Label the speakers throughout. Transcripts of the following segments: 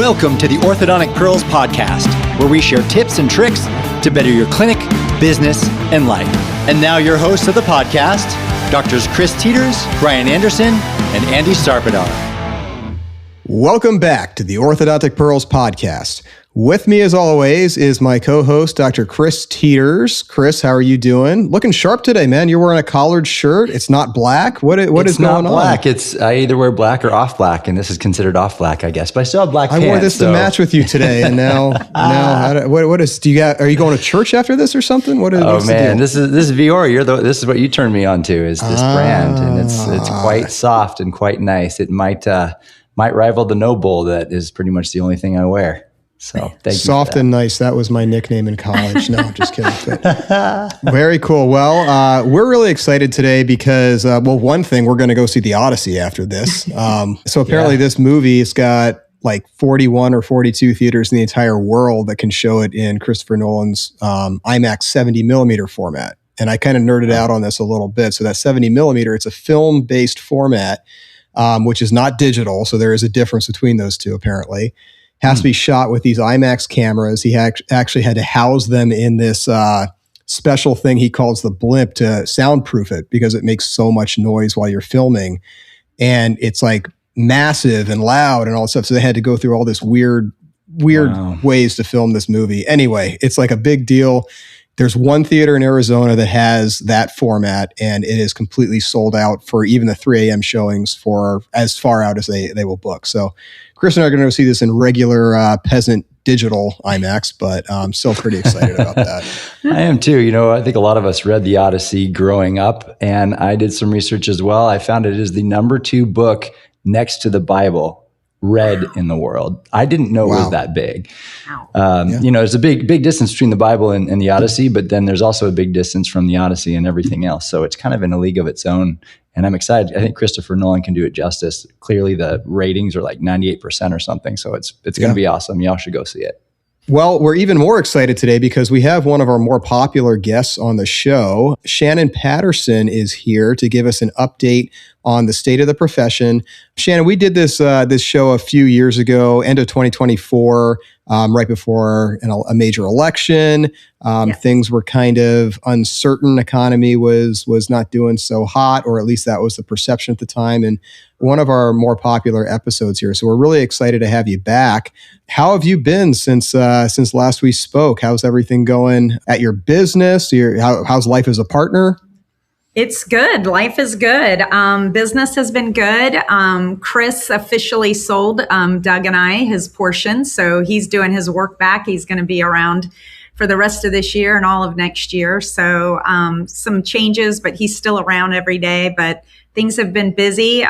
Speaker 1: Welcome to the Orthodontic Pearls podcast, where we share tips and tricks to better your clinic, business, and life. And now your hosts of the podcast, Drs. Chris Teeters, Brian Anderson, and Andy Starpadar.
Speaker 2: Welcome back to the Orthodontic Pearls podcast. With me, as always, is my co-host, Dr. Chris Teeters. Chris, how are you doing? Looking sharp today, man. You're wearing a collared shirt. It's not black. What is going on?
Speaker 3: It's not black. I either wear black or off black, and this is considered off black, I guess. But I still have black pants.
Speaker 2: I wore this to match with you today, and now what is? Are you going to church after this or something? What is?
Speaker 3: Oh man, this is Viore. This is what you turned me on to, is this brand, and it's quite soft and quite nice. It might rival the Noble. That is pretty much the only thing I wear. So thank you.
Speaker 2: Soft and nice. That was my nickname in college. No, just kidding. But very cool. Well, we're really excited today because, one thing, we're going to go see the Odyssey after this. So apparently this movie has got like 41 or 42 theaters in the entire world that can show it in Christopher Nolan's IMAX 70 millimeter format. And I kind of nerded out on this a little bit. So that 70 millimeter, it's a film-based format, which is not digital. So there is a difference between those two, apparently. Has to be shot with these IMAX cameras. He actually had to house them in this special thing he calls the blimp to soundproof it because it makes so much noise while you're filming. And it's like massive and loud and all that stuff. So they had to go through all this weird ways to film this movie. Anyway, it's like a big deal. There's one theater in Arizona that has that format, and it is completely sold out for even the 3 a.m. showings for as far out as they will book. So Chris and I are going to go see this in regular peasant digital IMAX, but I'm still pretty excited about that.
Speaker 3: I am too. You know, I think a lot of us read the Odyssey growing up, and I did some research as well. I found it is the number 2 book next to the Bible read in the world. I didn't know it was that big. You know, there's a big distance between the Bible and the Odyssey, but then there's also a big distance from the Odyssey and everything else. So it's kind of in a league of its own. And I'm excited. I think Christopher Nolan can do it justice. Clearly the ratings are like 98% or something. So it's going to be awesome. Y'all should go see it.
Speaker 2: Well, we're even more excited today because we have one of our more popular guests on the show. Shannon Patterson is here to give us an update on the state of the profession. Shannon, we did this show a few years ago, end of 2024, right before a major election. Things were kind of uncertain. Economy was not doing so hot, or at least that was the perception at the time. And one of our more popular episodes here. So we're really excited to have you back. How have you been since last we spoke? How's everything going at your business? How's life as a partner?
Speaker 4: It's good. Life is good. Business has been good. Chris officially sold Doug and I his portion. So he's doing his work back. He's going to be around for the rest of this year and all of next year. So some changes, but he's still around every day. But things have been busy.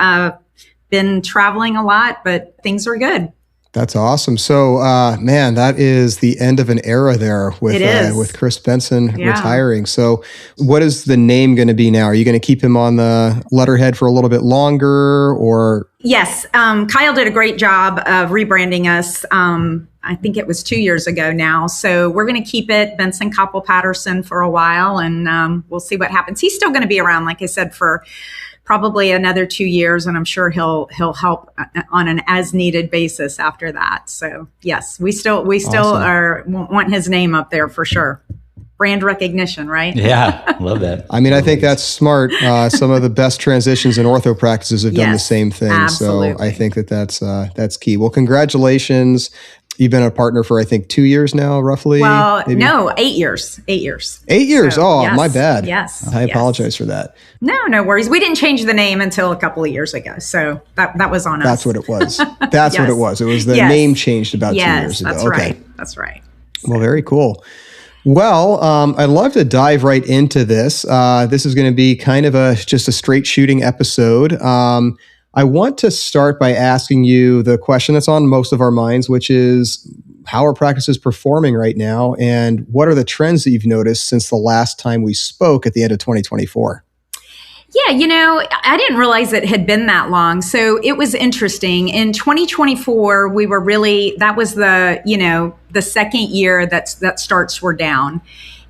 Speaker 4: Been traveling a lot, but things are good.
Speaker 2: That's awesome. So, man, that is the end of an era there with Chris Benson retiring. So what is the name going to be now? Are you going to keep him on the letterhead for a little bit longer, or?
Speaker 4: Yes. Kyle did a great job of rebranding us. I think it was 2 years ago now. So we're going to keep it Benson Koppel Patterson for a while, and we'll see what happens. He's still going to be around, like I said, for probably another 2 years, and I'm sure he'll help on an as needed basis after that. So yes, we still awesome. Want his name up there for sure. Brand recognition, right?
Speaker 3: Yeah, love that.
Speaker 2: I mean, I think that's smart. Some of the best transitions in ortho practices have done the same thing.
Speaker 4: Absolutely.
Speaker 2: So I think that's key. Well, congratulations. You've been a partner for, I think, 2 years now, roughly?
Speaker 4: Well, no, 8 years. 8 years.
Speaker 2: 8 years?
Speaker 4: So,
Speaker 2: yes, my bad.
Speaker 4: Yes.
Speaker 2: I apologize for that.
Speaker 4: No worries. We didn't change the name until a couple of years ago. So that was on us.
Speaker 2: That's what it was. That's what it was. It was the name changed about 2 years ago.
Speaker 4: That's right. That's right.
Speaker 2: Well, very cool. Well, I'd love to dive right into this. This is going to be kind of just a straight shooting episode. I want to start by asking you the question that's on most of our minds, which is, how are practices performing right now? And what are the trends that you've noticed since the last time we spoke at the end of 2024?
Speaker 4: Yeah, I didn't realize it had been that long. So it was interesting. In 2024, we were that was the second year that starts were down.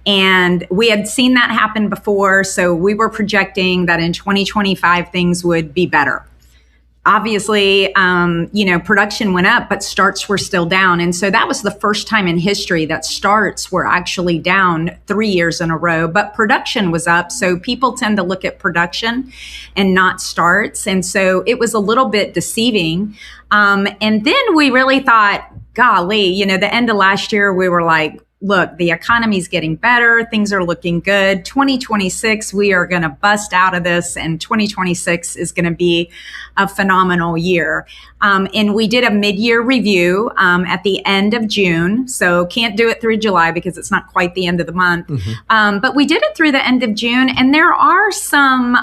Speaker 4: And we had seen that happen before. So we were projecting that in 2025, things would be better. obviously, production went up, but starts were still down. And so that was the first time in history that starts were actually down 3 years in a row, but production was up. So people tend to look at production and not starts. And so it was a little bit deceiving. And then we really thought, golly, the end of last year, we were like, look, the economy's getting better. Things are looking good. 2026, we are going to bust out of this, and 2026 is going to be a phenomenal year. And we did a mid-year review at the end of June. So can't do it through July because it's not quite the end of the month. But we did it through the end of June, and there are some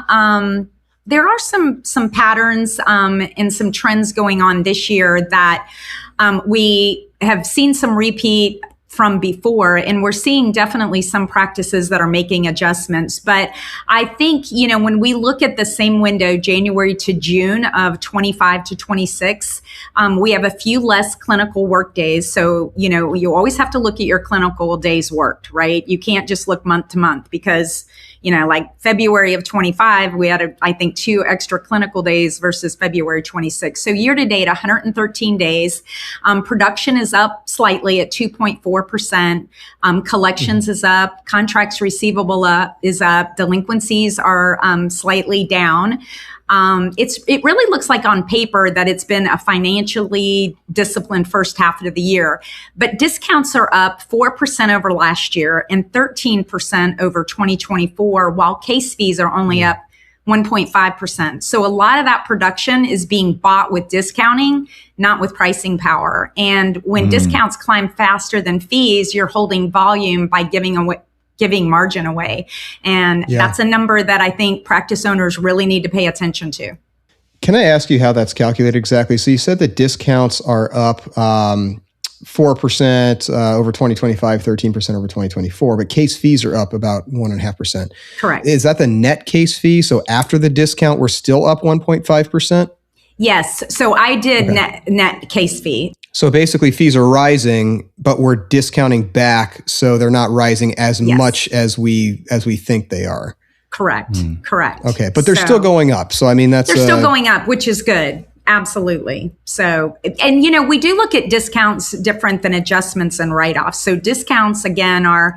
Speaker 4: patterns and some trends going on this year that we have seen some repeat from before, and we're seeing definitely some practices that are making adjustments. But I think, when we look at the same window, January to June of 25 to 26, we have a few less clinical work days. So, you always have to look at your clinical days worked, right? You can't just look month to month because, like February of 25, we had, I think, 2 extra clinical days versus February 26. So year to date, 113 days. Production is up slightly at 2.4%. Collections is up. Contracts receivable is up. Delinquencies are slightly down. It really looks like on paper that it's been a financially disciplined first half of the year, but discounts are up 4% over last year and 13% over 2024, while case fees are only up 1.5%. So a lot of that production is being bought with discounting, not with pricing power. And when discounts climb faster than fees, you're holding volume by giving margin away. And that's a number that I think practice owners really need to pay attention to.
Speaker 2: Can I ask you how that's calculated exactly? So you said that discounts are up 4% over 2025, 13% over 2024, but case fees are up about 1.5%.
Speaker 4: Correct.
Speaker 2: Is that the net case fee? So after the discount, we're still up 1.5%?
Speaker 4: Yes. So I did net case fee.
Speaker 2: So basically fees are rising, but we're discounting back, so they're not rising as much as we think they are.
Speaker 4: Correct. Correct.
Speaker 2: Okay, but they're still going up. So I mean, they're
Speaker 4: still going up, which is good. Absolutely. So, and we do look at discounts different than adjustments and write-offs. So discounts, again, are,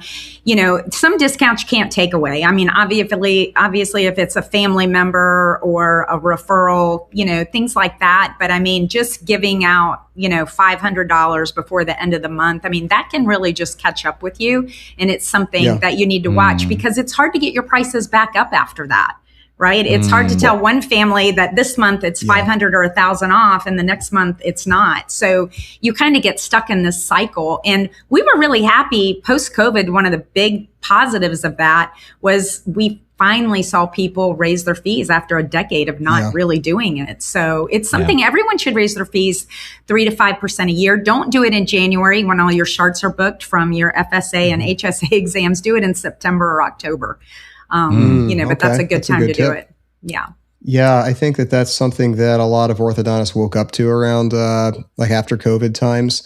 Speaker 4: some discounts you can't take away. I mean, obviously, if it's a family member or a referral, things like that. But I mean, just giving out, $500 before the end of the month, I mean, that can really just catch up with you. And it's something that you need to watch because it's hard to get your prices back up after that. Right? It's hard to tell one family that this month it's 500 or 1,000 off and the next month it's not. So you kind of get stuck in this cycle. And we were really happy post-COVID. One of the big positives of that was we finally saw people raise their fees after a decade of not really doing it. So it's something everyone should raise their fees 3 to 5% a year. Don't do it in January when all your charts are booked from your FSA and HSA exams. Do it in September or October. But that's a good time to do it. Yeah.
Speaker 2: Yeah. I think that's something that a lot of orthodontists woke up to around like after COVID times,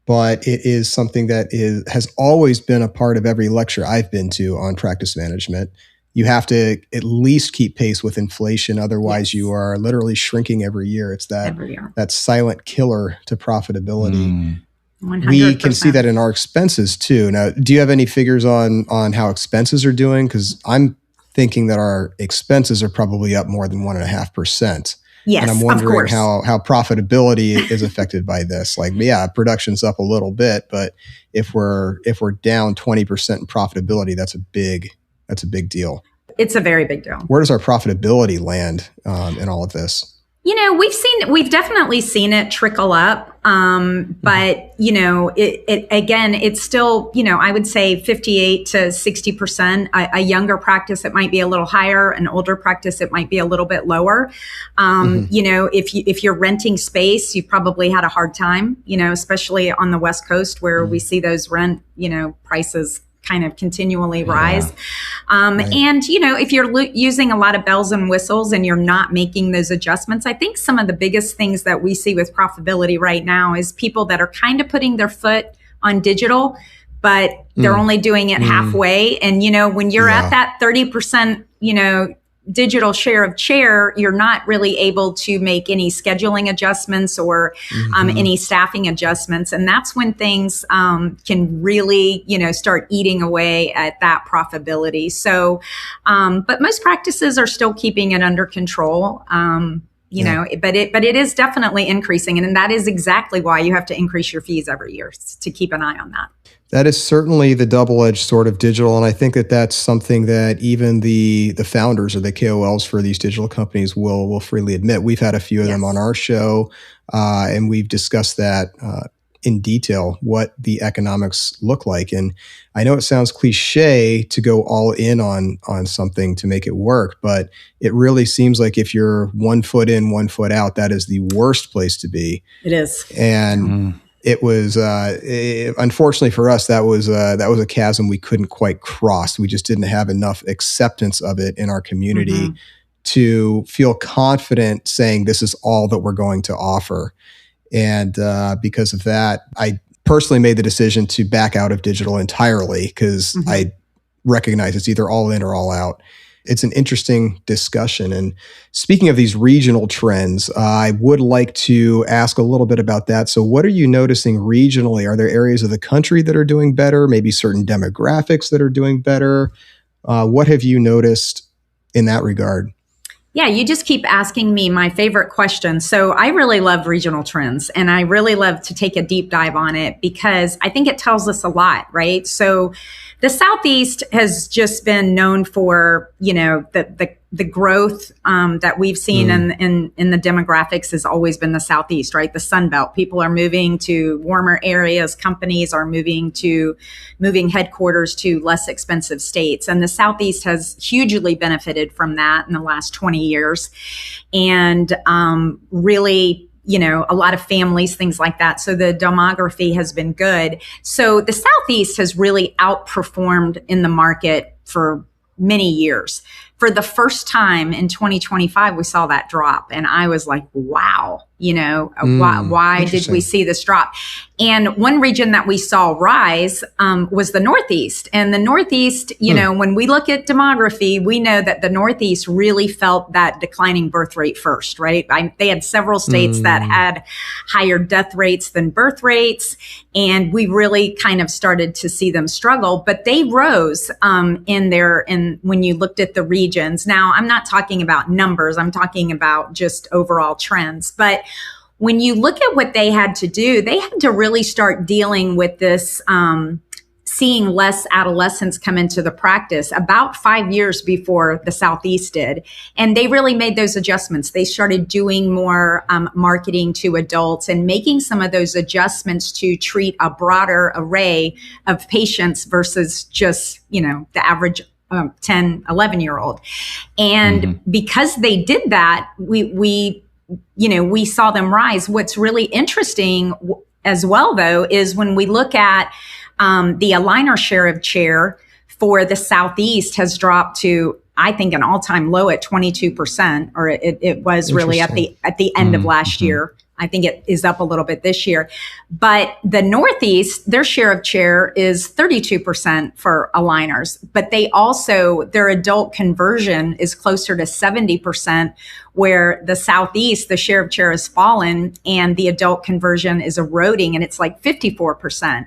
Speaker 2: but it is something that has always been a part of every lecture I've been to on practice management. You have to at least keep pace with inflation. Otherwise you are literally shrinking every year. It's that silent killer to profitability. 100%. We can see that in our expenses too. Now, do you have any figures on how expenses are doing? Because I'm thinking that our expenses are probably up more than 1.5%.
Speaker 4: Yes,
Speaker 2: and I'm wondering how profitability is affected by this. Like, production's up a little bit, but if we're down 20% in profitability, that's a big deal.
Speaker 4: It's a very big deal.
Speaker 2: Where does our profitability land in all of this?
Speaker 4: We've definitely seen it trickle up. But it's still, I would say 58 to 60%. A younger practice, it might be a little higher. An older practice, it might be a little bit lower. If you're renting space, you probably had a hard time, especially on the West Coast where we see those rent, prices kind of continually rise. Right. And, if you're using a lot of bells and whistles and you're not making those adjustments, I think some of the biggest things that we see with profitability right now is people that are kind of putting their foot on digital, but they're only doing it halfway. And, when you're at that 30%, digital share of chair, you're not really able to make any scheduling adjustments or any staffing adjustments. And that's when things can really, start eating away at that profitability. So, but most practices are still keeping it under control. But it is definitely increasing. And that is exactly why you have to increase your fees every year, to keep an eye on that.
Speaker 2: That is certainly the double-edged sword of digital. And I think that that's something that even the founders or the KOLs for these digital companies will freely admit. We've had a few of them on our show, and we've discussed that in detail, what the economics look like. And I know it sounds cliche to go all in on something to make it work, but it really seems like if you're 1 foot in, 1 foot out, that is the worst place to be.
Speaker 4: It is.
Speaker 2: And it was, unfortunately for us, that was a chasm we couldn't quite cross. We just didn't have enough acceptance of it in our community to feel confident saying this is all that we're going to offer. And because of that, I personally made the decision to back out of digital entirely because I recognize it's either all in or all out. It's an interesting discussion. And speaking of these regional trends, I would like to ask a little bit about that. So what are you noticing regionally? Are there areas of the country that are doing better? Maybe certain demographics that are doing better? What have you noticed in that regard?
Speaker 4: Yeah, you just keep asking me my favorite question. So I really love regional trends, and I really love to take a deep dive on it because I think it tells us a lot, right? So the Southeast has just been known for, the growth that we've seen in the demographics has always been the Southeast, right? The Sun Belt. People are moving to warmer areas. Companies are moving headquarters to less expensive states. And the Southeast has hugely benefited from that in the last 20 years. And really, a lot of families, things like that. So the demography has been good. So the Southeast has really outperformed in the market for many years. For the first time in 2025, we saw that drop. And I was like, wow, why did we see this drop? And one region that we saw rise was the Northeast. And the Northeast, when we look at demography, we know that the Northeast really felt that declining birth rate first, right? They had several states that had higher death rates than birth rates. And we really kind of started to see them struggle, but they rose when you looked at the regions. Now, I'm not talking about numbers. I'm talking about just overall trends. But when you look at what they had to do, they had to really start dealing with this, seeing less adolescents come into the practice about 5 years before the Southeast did. And they really made those adjustments. They started doing more marketing to adults and making some of those adjustments to treat a broader array of patients versus just, the average 10, 11-year-old. And because they did that, we saw them rise. What's really interesting as well, though, is when we look at the aligner share of chair for the Southeast has dropped to, I think, an all-time low at 22%, or it was really at the end of last year. I think it is up a little bit this year. But the Northeast, their share of chair is 32% for aligners. But their adult conversion is closer to 70%, where the Southeast, the share of chair has fallen and the adult conversion is eroding, and it's like 54%.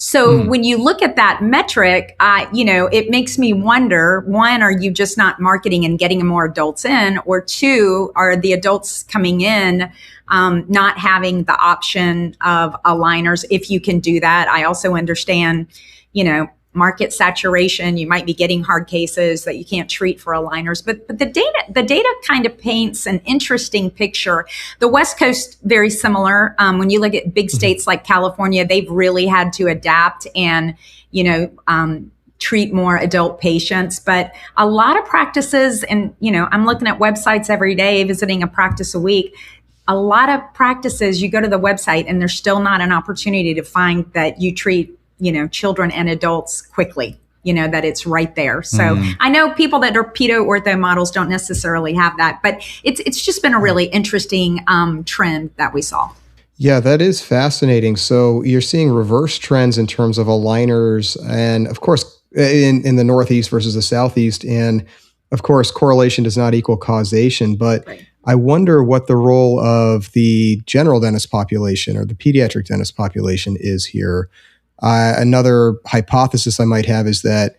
Speaker 4: So when you look at that metric, it makes me wonder, one, are you just not marketing and getting more adults in? Or two, are the adults coming in not having the option of aligners? If you can do that. I also understand, market saturation. You might be getting hard cases that you can't treat for aligners, but the data kind of paints an interesting picture. The West Coast, very similar. When you look at big states like California, they've really had to adapt and, treat more adult patients. But a lot of practices, and, I'm looking at websites every day, visiting a practice a week. A lot of practices, you go to the website and there's still not an opportunity to find that you treat children and adults quickly, that it's right there. So I know people that are pedo ortho models don't necessarily have that, but it's just been a really interesting trend that we saw.
Speaker 2: Yeah, that is fascinating. So you're seeing reverse trends in terms of aligners and, of course, in the Northeast versus the Southeast. And of course, correlation does not equal causation, but
Speaker 4: Right.
Speaker 2: I wonder what the role of the general dentist population or the pediatric dentist population is here. Another hypothesis I might have is that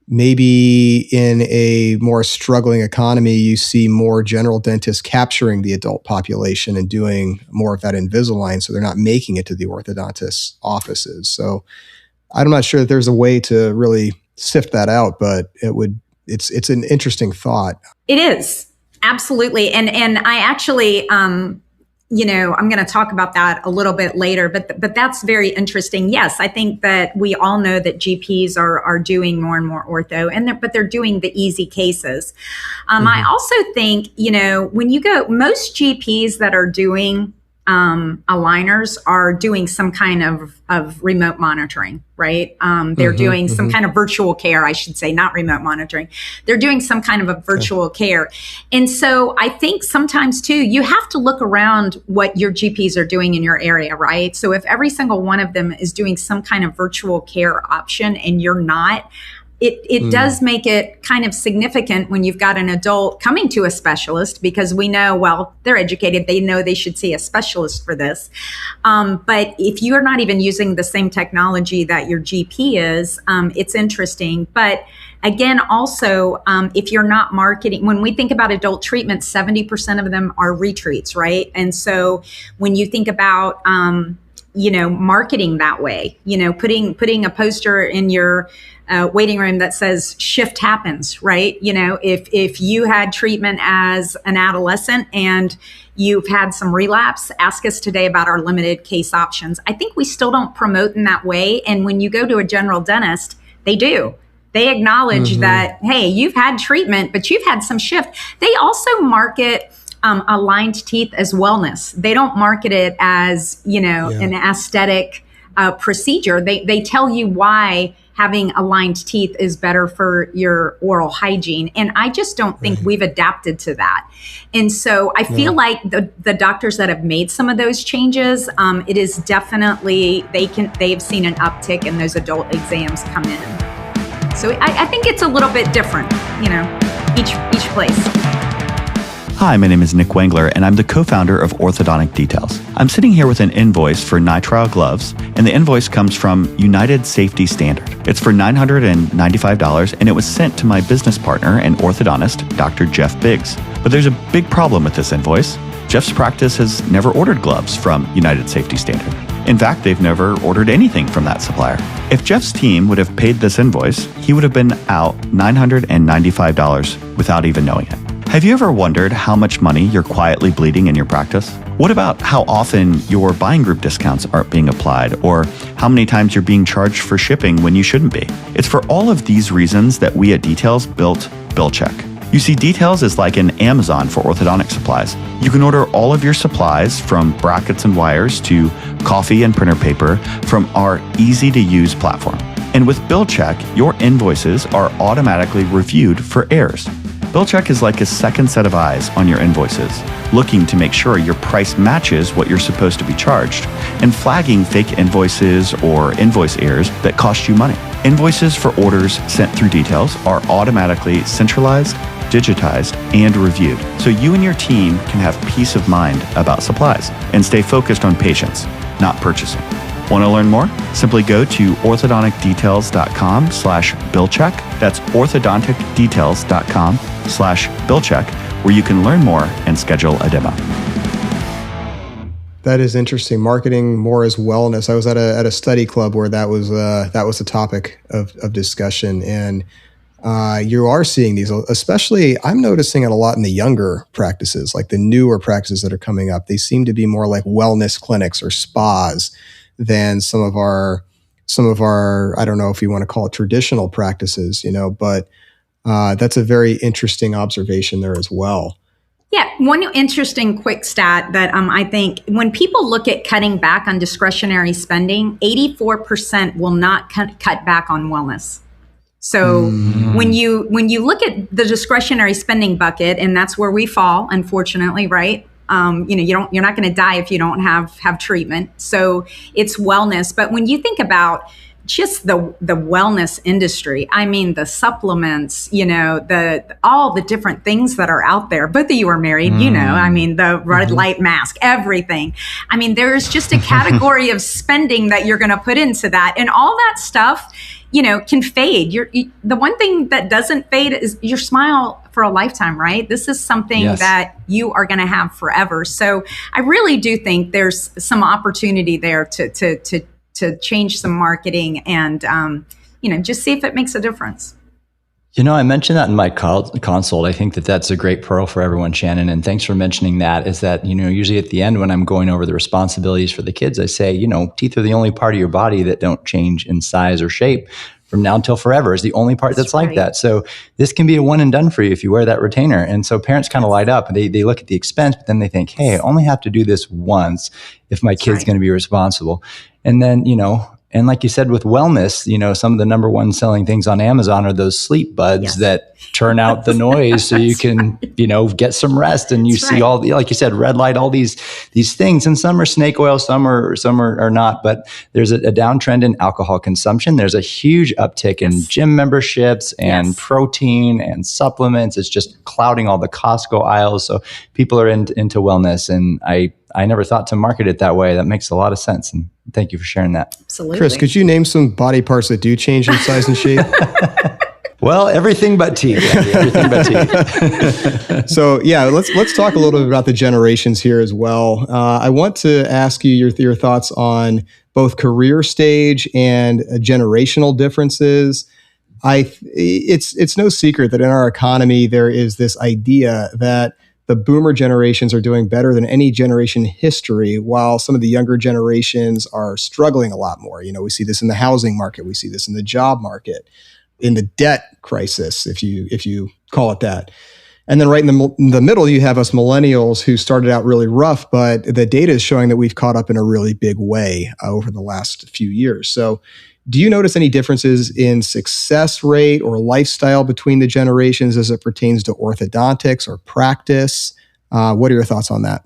Speaker 2: maybe in a more struggling economy, you see more general dentists capturing the adult population and doing more of that Invisalign, so they're not making it to the orthodontist offices. So I'm not sure that there's a way to really sift that out, but it's an interesting thought.
Speaker 4: It is. Absolutely. And I actually, I'm going to talk about that a little bit later, but that's very interesting. Yes, I think that we all know that GPs are doing more and more ortho, but they're doing the easy cases. I also think, when you go, most GPs that are doing aligners are doing some kind of remote monitoring, right? They're doing some kind of virtual care, I should say, not remote monitoring. They're doing some kind of a virtual care. And so I think sometimes too, you have to look around what your GPs are doing in your area, right? So if every single one of them is doing some kind of virtual care option and you're not, it does make it kind of significant when you've got an adult coming to a specialist, because we know, well, they're educated. They know they should see a specialist for this. But if you're not even using the same technology that your GP is, it's interesting. But again, also, if you're not marketing, when we think about adult treatment, 70% of them are retreats, right? And so when you think about, marketing that way, putting a poster in your waiting room that says shift happens, right? If you had treatment as an adolescent and you've had some relapse, ask us today about our limited case options. I think we still don't promote in that way. And when you go to a general dentist, they do. They acknowledge that, hey, you've had treatment, but you've had some shift. They also market aligned teeth as wellness. They don't market it as, an aesthetic procedure. They tell you why having aligned teeth is better for your oral hygiene. And I just don't think we've adapted to that. And so I feel like the doctors that have made some of those changes, it is definitely, they've seen an uptick in those adult exams come in. So I think it's a little bit different, each place.
Speaker 5: Hi, my name is Nick Wengler, and I'm the co-founder of Orthodontic Details. I'm sitting here with an invoice for nitrile gloves, and the invoice comes from United Safety Standard. It's for $995, and it was sent to my business partner and orthodontist, Dr. Jeff Biggs. But there's a big problem with this invoice. Jeff's practice has never ordered gloves from United Safety Standard. In fact, they've never ordered anything from that supplier. If Jeff's team would have paid this invoice, he would have been out $995 without even knowing it. Have you ever wondered how much money you're quietly bleeding in your practice? What about how often your buying group discounts aren't being applied, or how many times you're being charged for shipping when you shouldn't be? It's for all of these reasons that we at Details built BillCheck. You see, Details is like an Amazon for orthodontic supplies. You can order all of your supplies, from brackets and wires to coffee and printer paper, from our easy-to-use platform. And with BillCheck, your invoices are automatically reviewed for errors. BillCheck is like a second set of eyes on your invoices, looking to make sure your price matches what you're supposed to be charged, and flagging fake invoices or invoice errors that cost you money. Invoices for orders sent through Details are automatically centralized, digitized, and reviewed, so you and your team can have peace of mind about supplies and stay focused on patients, not purchasing. Want to learn more? Simply go to orthodonticdetails.com/BillCheck. That's orthodonticdetails.com/BillCheck, where you can learn more and schedule a demo.
Speaker 2: That is interesting. Marketing more as wellness. I was at a study club where that was a topic of discussion, and you are seeing these, especially I'm noticing it a lot in the younger practices, like the newer practices that are coming up. They seem to be more like wellness clinics or spas than some of our, I don't know if you want to call it traditional practices, but that's a very interesting observation there as well.
Speaker 4: Yeah, one interesting quick stat that I think when people look at cutting back on discretionary spending, 84% will not cut back on wellness. So when you look at the discretionary spending bucket, and that's where we fall, unfortunately, right? You're not going to die if you don't have treatment. So it's wellness. But when you think about just the wellness industry. I mean, the supplements, all the different things that are out there. Both of you are married, I mean, the red light mask, everything. I mean, there's just a category of spending that you're going to put into that, and all that stuff, can fade. The one thing that doesn't fade is your smile for a lifetime, right? This is something that you are going to have forever. So I really do think there's some opportunity there to change some marketing and, just see if it makes a difference.
Speaker 3: I mentioned that in my consult. I think that that's a great pearl for everyone, Shannon. And thanks for mentioning that. Is that, usually at the end when I'm going over the responsibilities for the kids, I say, teeth are the only part of your body that don't change in size or shape from now until forever. Is the only part that's like that. So this can be a one and done for you if you wear that retainer. And so parents kind of light up. They look at the expense, but then they think, hey, I only have to do this once if my kid's going to be responsible. And then, and like you said, with wellness, some of the number one selling things on Amazon are those sleep buds that turn out the noise so you can, get some rest. And you see all the, like you said, red light, all these things. And some are snake oil, some are not. But there's a downtrend in alcohol consumption. There's a huge uptick in gym memberships and protein and supplements. It's just clouding all the Costco aisles. So people are into wellness. And I never thought to market it that way. That makes a lot of sense. And thank you for sharing that.
Speaker 4: Absolutely.
Speaker 2: Chris, could you name some body parts that do change in size and shape?
Speaker 3: Well, everything but teeth. Everything but teeth.
Speaker 2: So let's talk a little bit about the generations here as well. I want to ask you your thoughts on both career stage and generational differences. It's no secret that in our economy, there is this idea that the boomer generations are doing better than any generation in history, while some of the younger generations are struggling a lot more. We see this in the housing market. We see this in the job market, in the debt crisis, if you call it that. And then right in the middle, you have us millennials who started out really rough, but the data is showing that we've caught up in a really big way over the last few years. So do you notice any differences in success rate or lifestyle between the generations as it pertains to orthodontics or practice? What are your thoughts on that?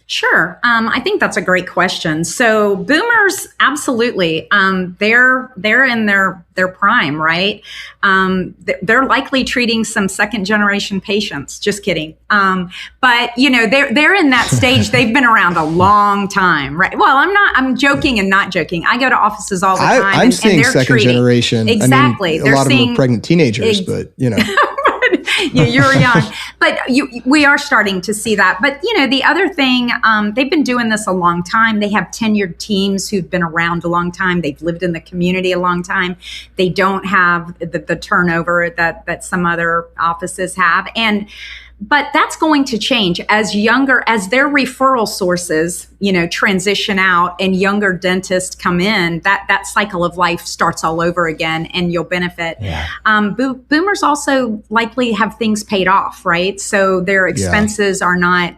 Speaker 4: Sure. I think that's a great question. So boomers, absolutely. They're in their prime, right? They're likely treating some second generation patients. Just kidding. But they're in that stage. They've been around a long time, right? Well, I'm joking and not joking. I go to offices all the time.
Speaker 2: I'm seeing
Speaker 4: and they're
Speaker 2: second generation.
Speaker 4: Exactly.
Speaker 2: A lot of them are pregnant teenagers, but
Speaker 4: you're young, but we are starting to see that. But the other thing, they've been doing this a long time. They have tenured teams who've been around a long time. They've lived in the community a long time. They don't have the turnover that some other offices have, but that's going to change as their referral sources, transition out and younger dentists come in. That cycle of life starts all over again, and you'll benefit. Yeah. Boomers also likely have things paid off, right? So their expenses are not,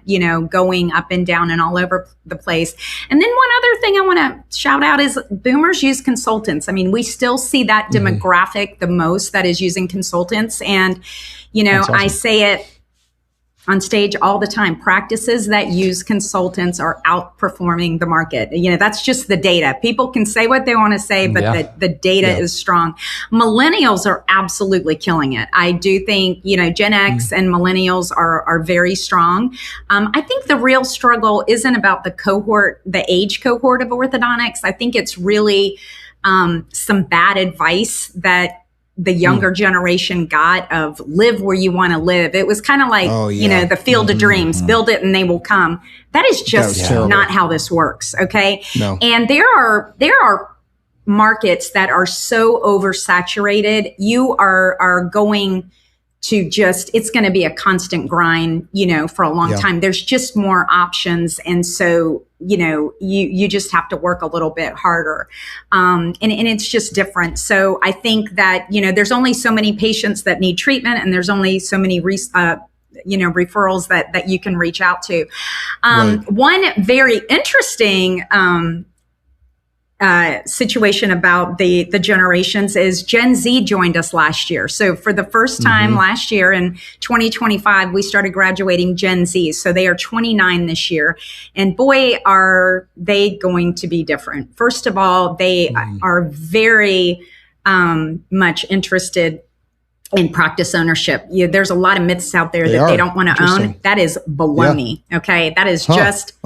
Speaker 4: going up and down and all over the place. And then one other thing I want to shout out is boomers use consultants. I mean, we still see that demographic the most that is using consultants, and awesome. I say it on stage all the time. Practices that use consultants are outperforming the market. That's just the data. People can say what they want to say, but the data is strong. Millennials are absolutely killing it. I do think, Gen X and millennials are very strong. I think the real struggle isn't about the age cohort of orthodontics. I think it's really some bad advice that the younger generation got of live where you want to live. It was kind of like, the field of dreams, build it and they will come. That is just not how this works. Okay. No. And there are markets that are so oversaturated. You are going to it's going to be a constant grind, for a long time. There's just more options. And so, you just have to work a little bit harder. And it's just different. So I think that, there's only so many patients that need treatment, and there's only so many referrals that you can reach out to. One very interesting situation about the generations is Gen Z joined us last year. So for the first time last year in 2025, we started graduating Gen Z. So they are 29 this year. And boy, are they going to be different. First of all, they are very much interested in practice ownership. There's a lot of myths out there that they don't want to own. That is baloney. Yeah. Okay. That is just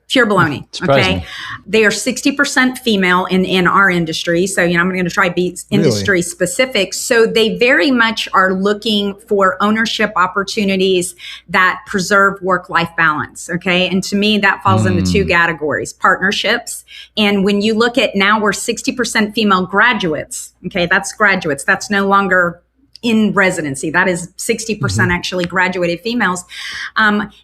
Speaker 4: pure baloney. Okay. They are 60% female in our industry. So, I'm going to try to be industry specific. So they very much are looking for ownership opportunities that preserve work-life balance. Okay. And to me, that falls into two categories: partnerships. And when you look at now, we're 60% female graduates. Okay. That's graduates. That's no longer in residency. That is 60% actually graduated females.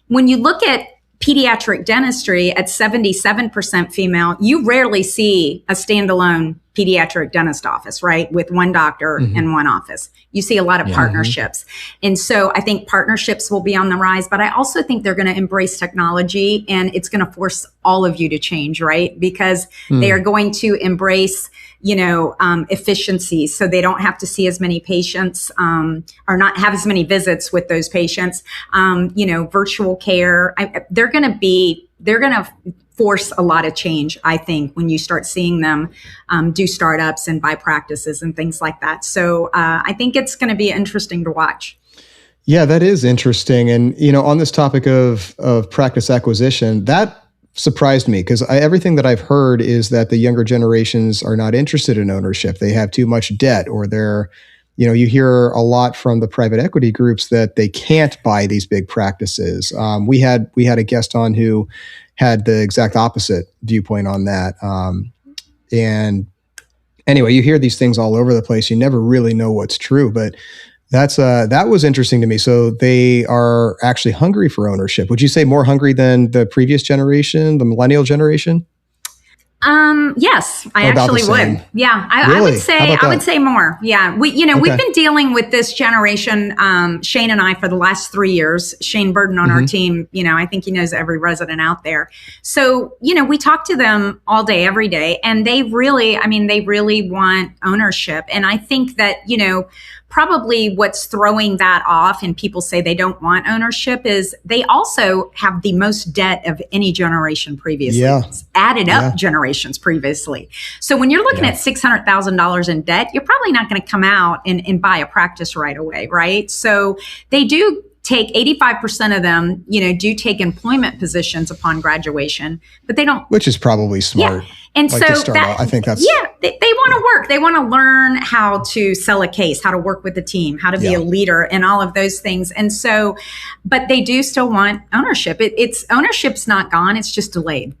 Speaker 4: When you look at pediatric dentistry at 77% female, you rarely see a standalone pediatric dentist office, right? With one doctor in one office. You see a lot of partnerships. And so I think partnerships will be on the rise, but I also think they're going to embrace technology, and it's going to force all of you to change, right? Because they are going to embrace efficiency. So they don't have to see as many patients, or not have as many visits with those patients. Virtual care. They're going to force a lot of change, I think, when you start seeing them do startups and buy practices and things like that. So I think it's going to be interesting to watch.
Speaker 2: Yeah, that is interesting. And, on this topic of practice acquisition, that surprised me, because everything that I've heard is that the younger generations are not interested in ownership. They have too much debt, or they're, you hear a lot from the private equity groups that they can't buy these big practices. We had a guest on who had the exact opposite viewpoint on that. And anyway, you hear these things all over the place. You never really know what's true, but that was interesting to me. So they are actually hungry for ownership. Would you say more hungry than the previous generation, the millennial generation?
Speaker 4: Yes, I actually would. Yeah, I would say more. Yeah. We've been dealing with this generation, Shane and I, for the last 3 years. Shane Burden on our team, I think he knows every resident out there. So, we talk to them all day, every day, and they really want ownership. And I think that, probably what's throwing that off and people say they don't want ownership is they also have the most debt of any generation previously. Yeah. Added up generations previously. So when you're looking at $600,000 in debt, you're probably not going to come out and buy a practice right away, right? So they do take 85% of them, do take employment positions upon graduation, but they don't.
Speaker 2: Which is probably smart.
Speaker 4: Yeah. And
Speaker 2: like
Speaker 4: so
Speaker 2: I think that's.
Speaker 4: Yeah, they want to work. They want to learn how to sell a case, how to work with a team, how to be a leader, and all of those things. And so, but they do still want ownership. It's ownership's not gone. It's just delayed.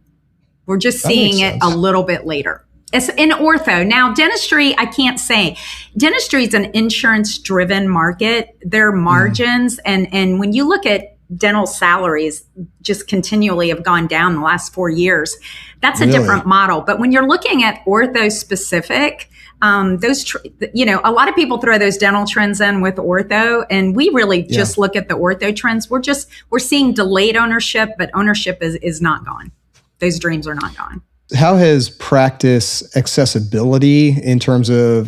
Speaker 4: We're just seeing it a little bit later. It's in ortho. Now, dentistry, I can't say. Dentistry is an insurance-driven market. Their margins, and when you look at dental salaries, just continually have gone down the last 4 years. That's a different model. But when you're looking at ortho-specific, a lot of people throw those dental trends in with ortho, and we really just look at the ortho trends. We're seeing delayed ownership, but ownership is not gone. Those dreams are not gone.
Speaker 2: How has practice accessibility in terms of,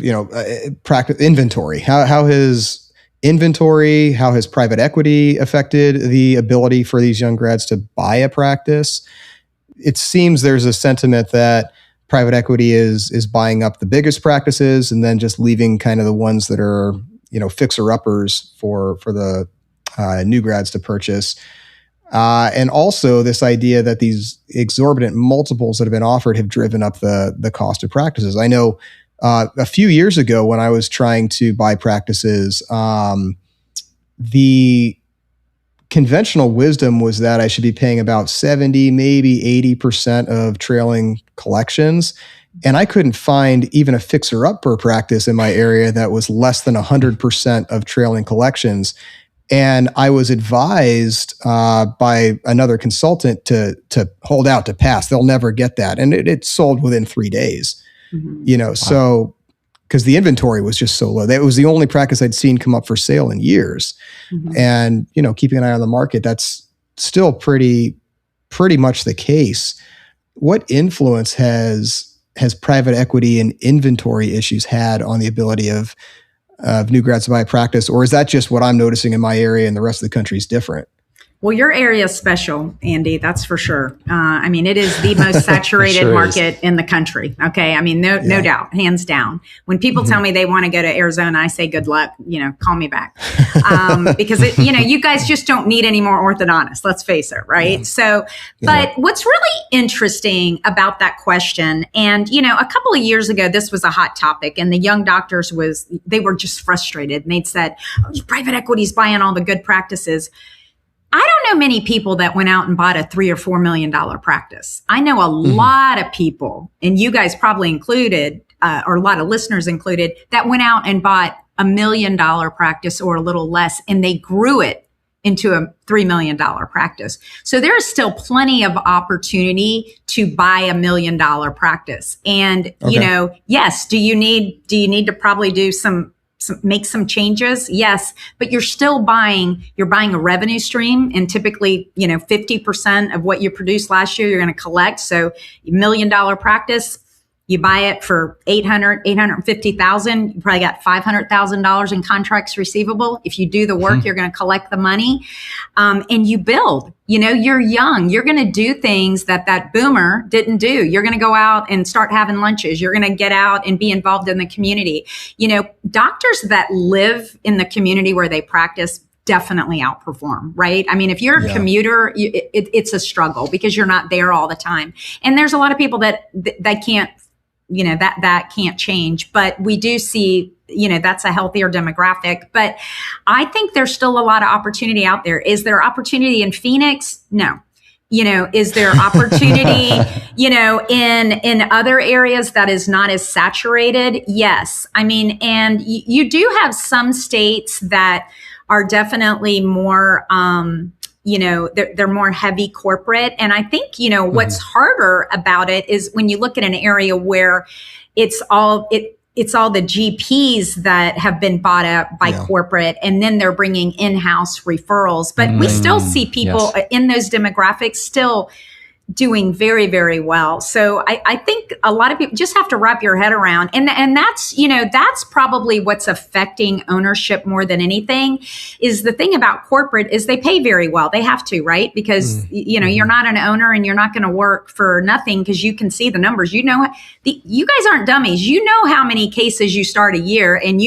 Speaker 2: practice inventory? How has inventory, how has private equity affected the ability for these young grads to buy a practice? It seems there's a sentiment that private equity is buying up the biggest practices and then just leaving kind of the ones that are, fixer-uppers for the new grads to purchase. And also this idea that these exorbitant multiples that have been offered have driven up the cost of practices. I know a few years ago when I was trying to buy practices, the conventional wisdom was that I should be paying about 70, maybe 80% of trailing collections. And I couldn't find even a fixer-upper practice in my area that was less than 100% of trailing collections. And I was advised by another consultant to hold out, to pass. They'll never get that. And it sold within 3 days. So because the inventory was just so low. That was the only practice I'd seen come up for sale in years. And, keeping an eye on the market, that's still pretty much the case. What influence has has private equity and inventory issues had on the ability of new grads to buy a practice? Or is that just what I'm noticing in my area and the rest of the country is different?
Speaker 4: Well, your area is special, Andy, that's for sure. I mean, it is the most saturated
Speaker 3: Sure
Speaker 4: market in the country. Okay. I mean, no doubt, hands down. When people tell me they want to go to Arizona, I say, good luck, call me back. Because, you guys just don't need any more orthodontists, let's face it, right? Yeah. So, but what's really interesting about that question, and, a couple of years ago, this was a hot topic, and the young doctors they were just frustrated. And they'd said, private equity's buying all the good practices. I don't know many people that went out and bought a $3 or $4 million practice. I know a lot of people, and you guys probably included, or a lot of listeners included, that went out and bought $1 million practice or a little less, and they grew it into a $3 million practice. So there is still plenty of opportunity to buy $1 million practice. And, yes, do you need to probably do make some changes? Yes, but you're buying a revenue stream, and typically, 50% of what you produced last year, you're going to collect. So $1 million practice, you buy it for $850,000, you probably got $500,000 in contracts receivable. If you do the work, you're going to collect the money, and you build. You're young. You're going to do things that boomer didn't do. You're going to go out and start having lunches. You're going to get out and be involved in the community. Doctors that live in the community where they practice definitely outperform, right? I mean, if you're a commuter, it's a struggle because you're not there all the time. And there's a lot of people that can't, that can't change. But we do see, that's a healthier demographic. But I think there's still a lot of opportunity out there. Is there opportunity in Phoenix? No. Is there opportunity, in other areas that is not as saturated? Yes. I mean, and you do have some states that are definitely more, they're more heavy corporate. And I think, what's harder about it is when you look at an area where it's all the GPs that have been bought up by corporate, and then they're bringing in-house referrals. But we still see people in those demographics still doing very, very well. So I think a lot of people just have to wrap your head around. And that's, that's probably what's affecting ownership more than anything. Is the thing about corporate is they pay very well. They have to, right? Because, you're not an owner and you're not going to work for nothing because you can see the numbers. You guys aren't dummies. You know how many cases you start a year, and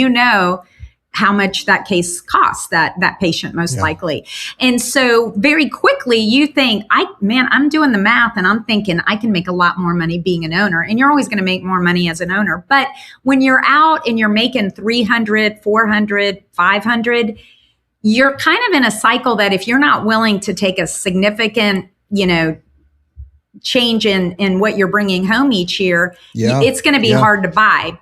Speaker 4: how much that case costs that patient most likely. And so very quickly you think, I'm doing the math and I'm thinking I can make a lot more money being an owner, and you're always going to make more money as an owner. But when you're out and you're making 300, 400, 500, you're kind of in a cycle that if you're not willing to take a significant, change in what you're bringing home each year, it's going to be hard to buy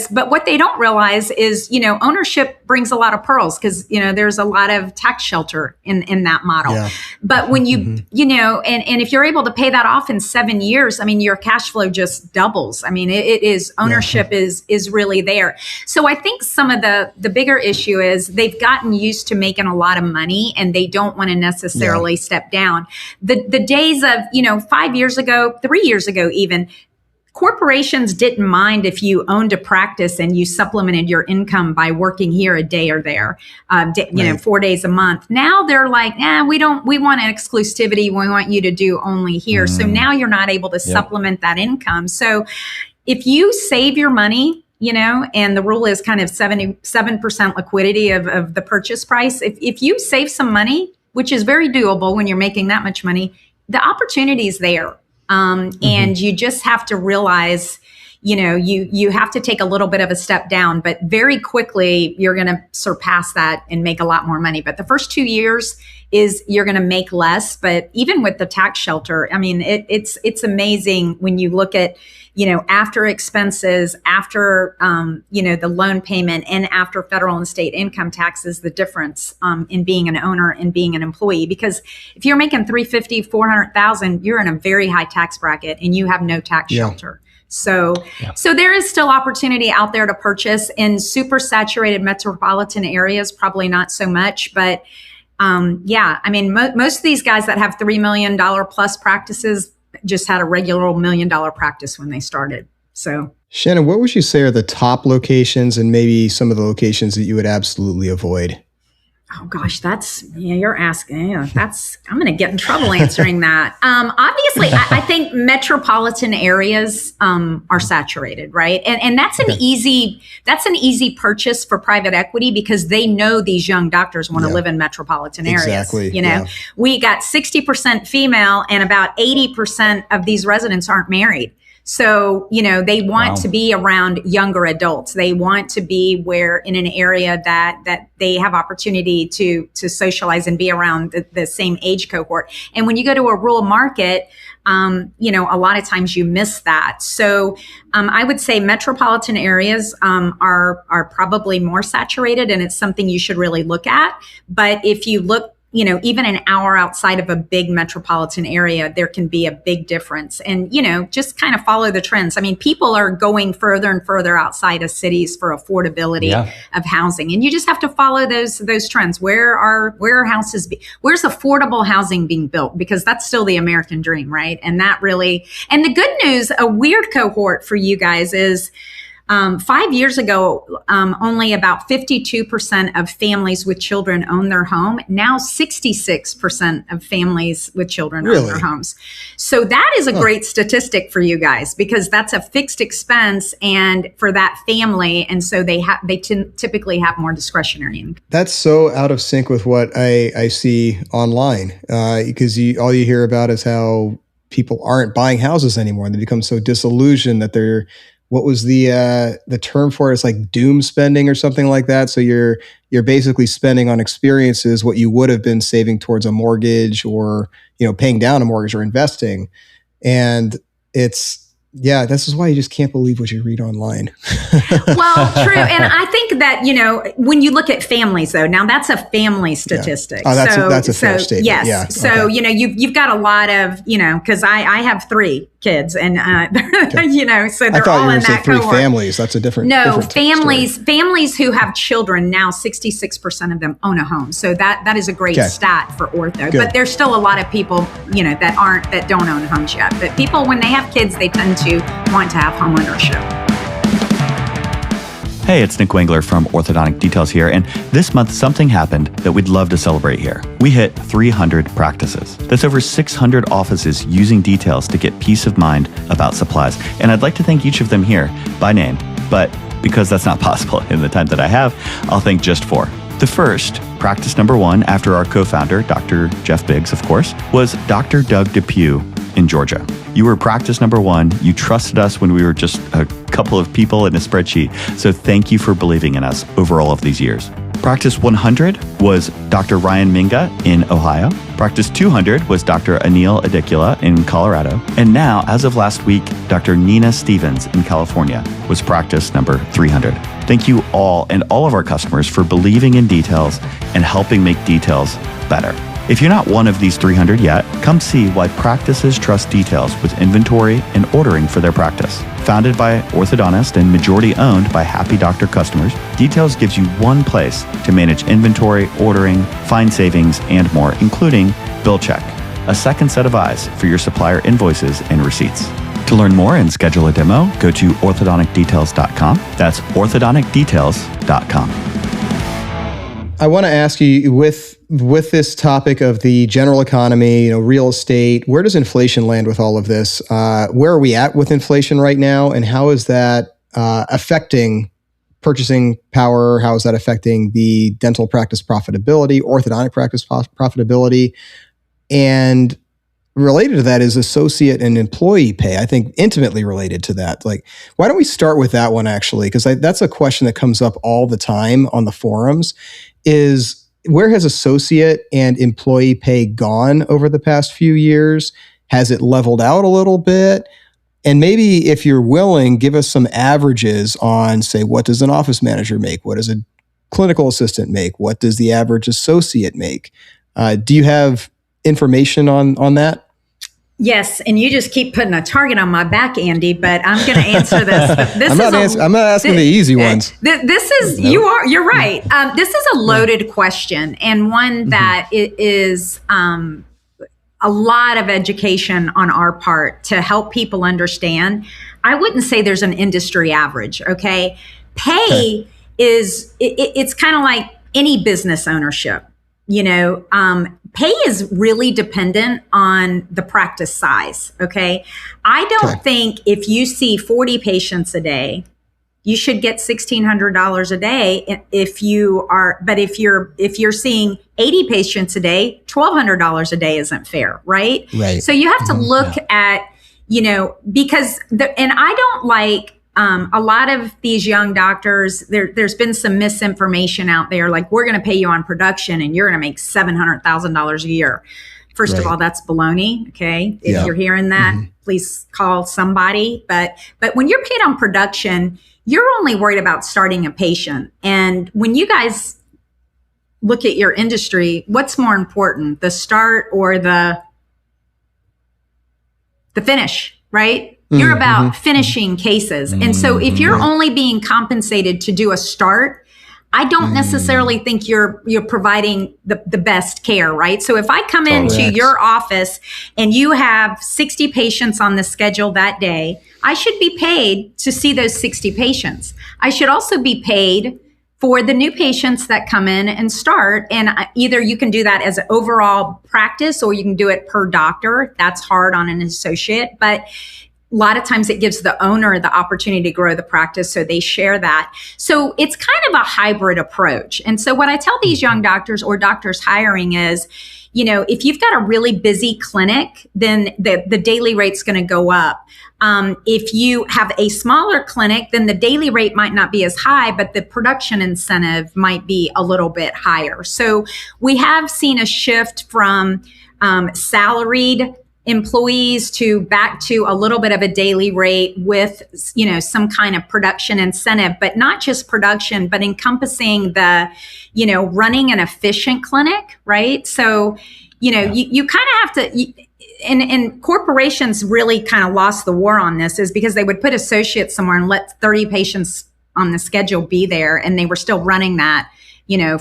Speaker 4: but what they don't realize is, ownership brings a lot of pearls because, there's a lot of tax shelter in that model. But when you, and if you're able to pay that off in 7 years, I mean, your cash flow just doubles. I mean, it is ownership is really there. So I think some of the bigger issue is they've gotten used to making a lot of money and they don't want to necessarily step down. The days of, 5 years ago, 3 years ago, even, corporations didn't mind if you owned a practice and you supplemented your income by working here a day or there, 4 days a month. Now they're like, we want an exclusivity. We want you to do only here. So now you're not able to supplement that income. So if you save your money, and the rule is kind of 77% liquidity of the purchase price. If you save some money, which is very doable when you're making that much money, the opportunity is there. And you just have to realize, you have to take a little bit of a step down, but very quickly you're going to surpass that and make a lot more money. But the first 2 years is you're going to make less. But even with the tax shelter, I mean, it's amazing when you look at, after expenses, after, the loan payment, and after federal and state income taxes, the difference in being an owner and being an employee. Because if you're making $350,000, $400,000, you're in a very high tax bracket and you have no tax shelter. So there is still opportunity out there to purchase in super saturated metropolitan areas, probably not so much, but I mean, most of these guys that have $3 million plus practices just had a regular $1 million practice when they started. So,
Speaker 2: Shannon, what would you say are the top locations and maybe some of the locations that you would absolutely avoid?
Speaker 4: oh gosh, you're asking, I'm going to get in trouble answering that. Obviously, I think metropolitan areas are saturated, right? And that's an easy purchase for private equity because they know these young doctors want to live in metropolitan areas.
Speaker 2: Exactly.
Speaker 4: We got 60% female and about 80% of these residents aren't married. So, they want to be around younger adults. They want to be in an area that they have opportunity to socialize and be around the same age cohort. And when you go to a rural market, a lot of times you miss that. So, I would say metropolitan areas are probably more saturated, and it's something you should really look at. But if you look, even an hour outside of a big metropolitan area, there can be a big difference. And, just kind of follow the trends. I mean, people are going further and further outside of cities for affordability of housing. And you just have to follow those trends. Where's affordable housing being built? Because that's still the American dream, right? And and the good news, a weird cohort for you guys is, 5 years ago, only about 52% of families with children own their home. Now 66% of families with children own their homes. So that is a great statistic for you guys because that's a fixed expense and for that family. And so they typically have more discretionary income.
Speaker 2: That's so out of sync with what I see online because all you hear about is how people aren't buying houses anymore. And they become so disillusioned that they're, what was the term for it? It's like doom spending or something like that. So you're basically spending on experiences what you would have been saving towards a mortgage or, paying down a mortgage or investing. And this is why you just can't believe what you read online.
Speaker 4: Well, true. And I think that, when you look at families, though, now that's a family statistic.
Speaker 2: Yeah. Oh, that's a fair statement.
Speaker 4: Yes.
Speaker 2: Yeah.
Speaker 4: So,
Speaker 2: okay.
Speaker 4: You've got a lot of, because I have 3 kids and, so they're all in that cohort.
Speaker 2: I thought you were going to say 3 families. That's a different
Speaker 4: families,
Speaker 2: story.
Speaker 4: Families who have children, now 66% of them own a home. So that is a great stat for ortho.
Speaker 2: Good.
Speaker 4: But there's still a lot of people, that don't own homes yet. But people, when they have kids, they tend to want to have home ownership.
Speaker 5: Hey, it's Nick Wengler from Orthodontic Details here, and this month something happened that we'd love to celebrate here. We hit 300 practices. That's over 600 offices using Details to get peace of mind about supplies, and I'd like to thank each of them here by name, but because that's not possible in the time that I have, I'll thank just 4. The first, practice number 1, after our co-founder, Dr. Jeff Biggs, of course, was Dr. Doug Depew in Georgia. You were practice number 1. You trusted us when we were just a couple of people in a spreadsheet. So thank you for believing in us over all of these years. Practice 100 was Dr. Ryan Minga in Ohio. Practice 200 was Dr. Anil Adikula in Colorado. And now, as of last week, Dr. Nina Stevens in California was practice number 300. Thank you all and all of our customers for believing in Details and helping make Details better. If you're not one of these 300 yet, come see why practices trust Details with inventory and ordering for their practice. Founded by orthodontists and majority owned by happy doctor customers, Details gives you one place to manage inventory, ordering, find savings, and more, including BillCheck, a second set of eyes for your supplier invoices and receipts. To learn more and schedule a demo, go to orthodonticdetails.com. That's orthodonticdetails.com.
Speaker 2: I want to ask you, with this topic of the general economy, real estate, where does inflation land with all of this? Where are we at with inflation right now, and how is that affecting purchasing power? How is that affecting the dental practice profitability, orthodontic practice profitability? And related to that is associate and employee pay. I think intimately related to that. Like, why don't we start with that one actually? Because that's a question that comes up all the time on the forums. Is where has associate and employee pay gone over the past few years? Has it leveled out a little bit? And maybe if you're willing, give us some averages on, say, what does an office manager make? What does a clinical assistant make? What does the average associate make? Do you have information on that?
Speaker 4: Yes, and you just keep putting a target on my back, Andy. But I'm going to answer this.
Speaker 2: I'm not asking the easy ones.
Speaker 4: This is you're right. This is a loaded question, and one that is a lot of education on our part to help people understand. I wouldn't say there's an industry average. Okay. Pay is, it's kind of like any business ownership, pay is really dependent on the practice size. Okay. I don't think if you see 40 patients a day, you should get $1,600 a day if you're seeing 80 patients a day, $1,200 a day isn't fair, right?
Speaker 2: Right.
Speaker 4: So you have to look at, because and I don't like a lot of these young doctors, there's been some misinformation out there, like we're going to pay you on production and you're going to make $700,000 a year. First of all, that's baloney. Okay. If you're hearing that, please call somebody. But when you're paid on production, you're only worried about starting a patient. And when you guys look at your industry, what's more important, the start or the finish, right? You're about finishing cases. And so if you're only being compensated to do a start, I don't necessarily think you're providing the best care, right? So if I come into your office and you have 60 patients on the schedule that day, I should be paid to see those 60 patients. I should also be paid for the new patients that come in and start. And either you can do that as an overall practice or you can do it per doctor. That's hard on an associate, but a lot of times it gives the owner the opportunity to grow the practice, so they share that. So it's kind of a hybrid approach. And so what I tell these young doctors or doctors hiring is, if you've got a really busy clinic, then the daily rate's going to go up. If you have a smaller clinic, then the daily rate might not be as high, but the production incentive might be a little bit higher. So we have seen a shift from salaried employees to back to a little bit of a daily rate with, some kind of production incentive, but not just production, but encompassing the, running an efficient clinic, right? So, you kind of have to, and corporations really kind of lost the war on this, is because they would put associates somewhere and let 30 patients on the schedule be there, and they were still running that,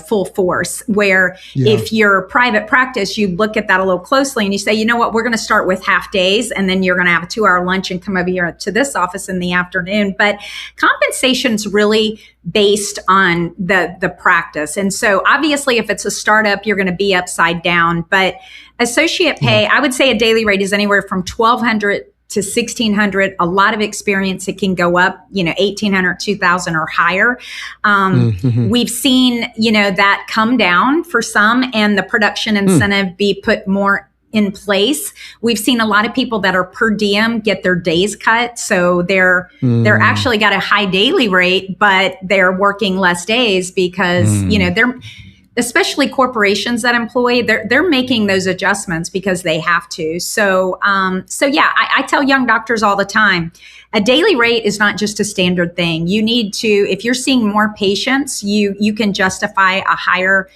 Speaker 4: full force. Where if you're private practice, you look at that a little closely and you say, you know what, we're going to start with half days, and then you're going to have a 2-hour lunch and come over here to this office in the afternoon. But compensation's really based on the practice. And so obviously if it's a startup, you're going to be upside down. But associate pay, I would say a daily rate is anywhere from $1,200 to $1,600. A lot of experience, it can go up, $1,800, $2,000 or higher. We've seen, that come down for some, and the production incentive be put more in place. We've seen a lot of people that are per diem get their days cut. So they're actually got a high daily rate, but they're working less days because, they're, especially corporations that employ, they're making those adjustments because they have to. So I tell young doctors all the time, a daily rate is not just a standard thing. You need to, if you're seeing more patients, you can justify a higher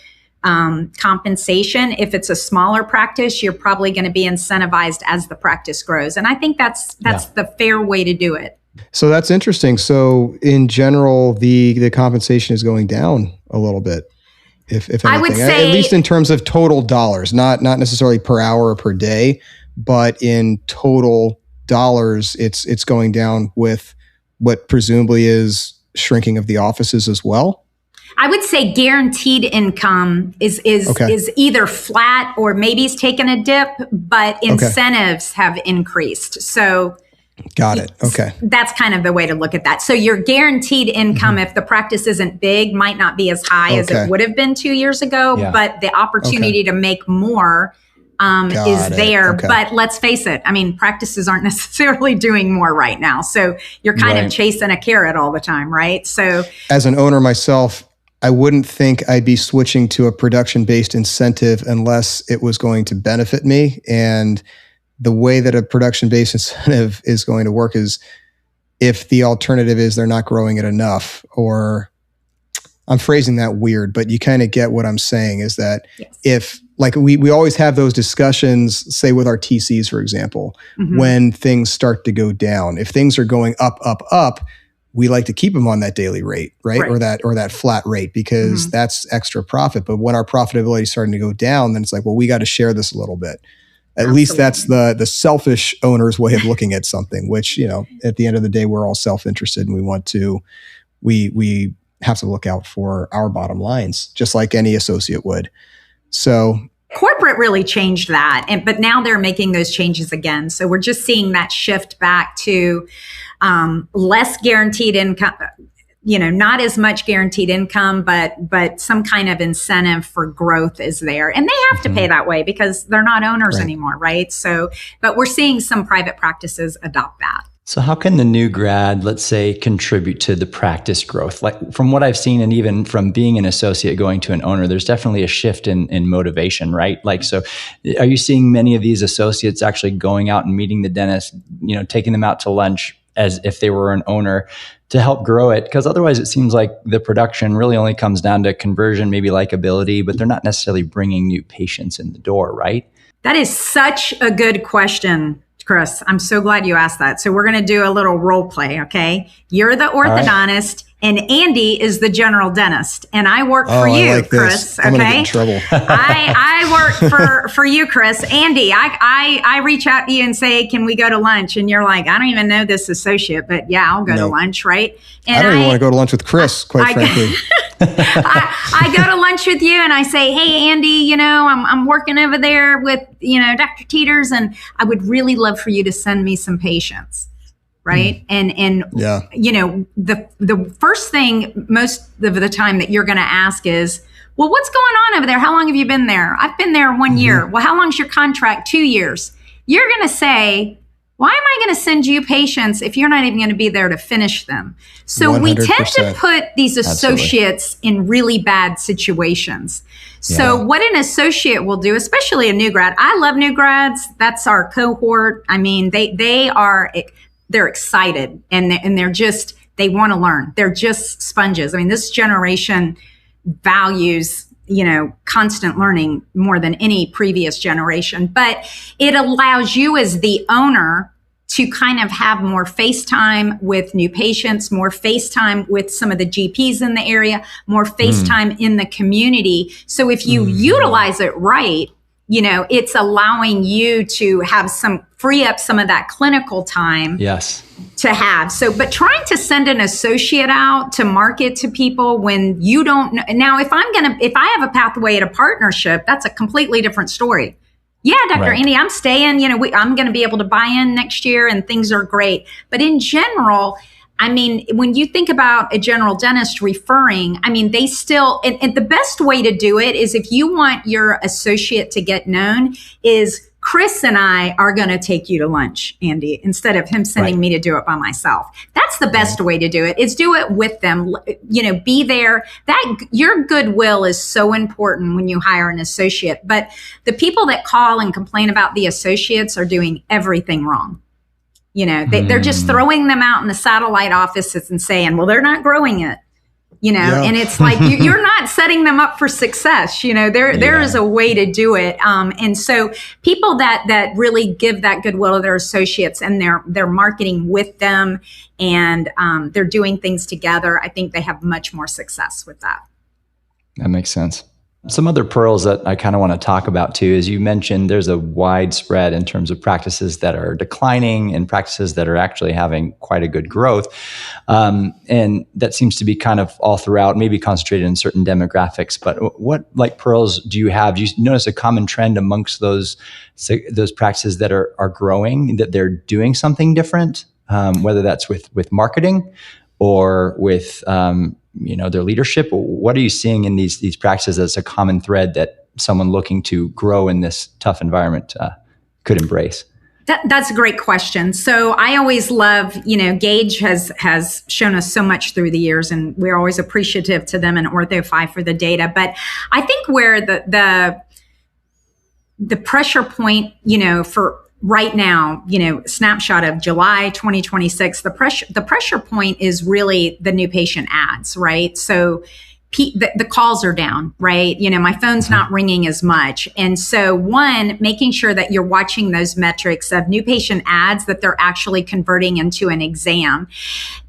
Speaker 4: compensation. If it's a smaller practice, you're probably going to be incentivized as the practice grows. And I think that's the fair way to do it.
Speaker 2: So that's interesting. So in general, the compensation is going down a little bit. If anything,
Speaker 4: I would say,
Speaker 2: at least in terms of total dollars, not necessarily per hour or per day, but in total dollars, it's going down with what presumably is shrinking of the offices as well.
Speaker 4: I would say guaranteed income is either flat or maybe it's taken a dip, but incentives have increased. So
Speaker 2: got it. Okay.
Speaker 4: That's kind of the way to look at that. So your guaranteed income, if the practice isn't big, might not be as high as it would have been 2 years ago, but the opportunity to make more is there. But let's face it, I mean, practices aren't necessarily doing more right now. So you're kind of chasing a carrot all the time, right? So
Speaker 2: as an owner myself, I wouldn't think I'd be switching to a production-based incentive unless it was going to benefit me. And the way that a production-based incentive is going to work is if the alternative is they're not growing it enough, or I'm phrasing that weird, but you kind of get what I'm saying, is that if, like, we always have those discussions, say with our TCs, for example, when things start to go down. If things are going up, we like to keep them on that daily rate, right? Or that flat rate, because that's extra profit. But when our profitability is starting to go down, then it's like, well, we got to share this a little bit. At least that's the selfish owner's way of looking at something, which, at the end of the day, we're all self-interested and we have to look out for our bottom lines, just like any associate would. So
Speaker 4: corporate really changed that. But now they're making those changes again. So we're just seeing that shift back to less guaranteed income, not as much guaranteed income, but some kind of incentive for growth is there. And they have to pay that way because they're not owners anymore, right? So, but we're seeing some private practices adopt that.
Speaker 3: So how can the new grad, let's say, contribute to the practice growth? Like from what I've seen, and even from being an associate going to an owner, there's definitely a shift in motivation, right? Like, so are you seeing many of these associates actually going out and meeting the dentist, taking them out to lunch as if they were an owner to help grow it? Because otherwise it seems like the production really only comes down to conversion, maybe likability, but they're not necessarily bringing new patients in the door, right?
Speaker 4: That is such a good question, Chris. I'm so glad you asked that. So we're going to do a little role play, okay? You're the orthodontist and Andy is the general dentist. And I work for you,
Speaker 2: like
Speaker 4: Chris,
Speaker 2: I'm
Speaker 4: okay?
Speaker 2: gonna get in trouble.
Speaker 4: I work for you, Chris. Andy, I reach out to you and say, can we go to lunch? And you're like, I don't even know this associate, but yeah, I'll go to lunch, right? And
Speaker 2: I don't even want to go to lunch with Chris, quite frankly.
Speaker 4: I go to lunch with you and I say, hey, Andy, I'm working over there with, Dr. Teeters, and I would really love for you to send me some patients. Right. And the first thing most of the time that you're going to ask is, well, what's going on over there? How long have you been there? I've been there 1 year. Well, how long's your contract? 2 years. You're going to say, why am I going to send you patients if you're not even going to be there to finish them? So 100%. We tend to put these associates in really bad situations. So what an associate will do, especially a new grad, I love new grads. That's our cohort. I mean, they're excited and they want to learn. They're just sponges. I mean, this generation values, constant learning more than any previous generation, but it allows you as the owner to kind of have more face time with new patients, more face time with some of the GPs in the area, more face time in the community. So if you utilize it right, it's allowing you to have free up some of that clinical time to have. So, but trying to send an associate out to market to people when you don't know. Now, if I have a pathway to partnership, that's a completely different story. Yeah, Dr. Andy, I'm staying, I'm going to be able to buy in next year and things are great. But in general, I mean, when you think about a general dentist referring, I mean, they still, and the best way to do it is if you want your associate to get known is Chris and I are going to take you to lunch, Andy, instead of him sending me to do it by myself. That's the best way to do it, is do it with them, be there. Your goodwill is so important when you hire an associate, but the people that call and complain about the associates are doing everything wrong. They're just throwing them out in the satellite offices and saying, well, they're not growing it, and it's like, you're not setting them up for success. There is a way to do it. And so people that really give that goodwill to their associates and they're marketing with them and they're doing things together, I think they have much more success with that.
Speaker 3: That makes sense. Some other pearls that I kind of want to talk about too, is you mentioned there's a wide spread in terms of practices that are declining and practices that are actually having quite a good growth. And that seems to be kind of all throughout, maybe concentrated in certain demographics. But what pearls do you have? Do you notice a common trend amongst those practices that are growing, that they're doing something different, whether that's with marketing or with their leadership? What are you seeing in these practices as a common thread that someone looking to grow in this tough environment could embrace?
Speaker 4: That's a great question. So I always love, Gage has shown us so much through the years, and we're always appreciative to them and Ortho5 for the data. But I think where the pressure point, for right now, snapshot of July 2026, the pressure point is really the new patient ads, right? So the calls are down, right? My phone's not ringing as much. And so making sure that you're watching those metrics of new patient ads, that they're actually converting into an exam.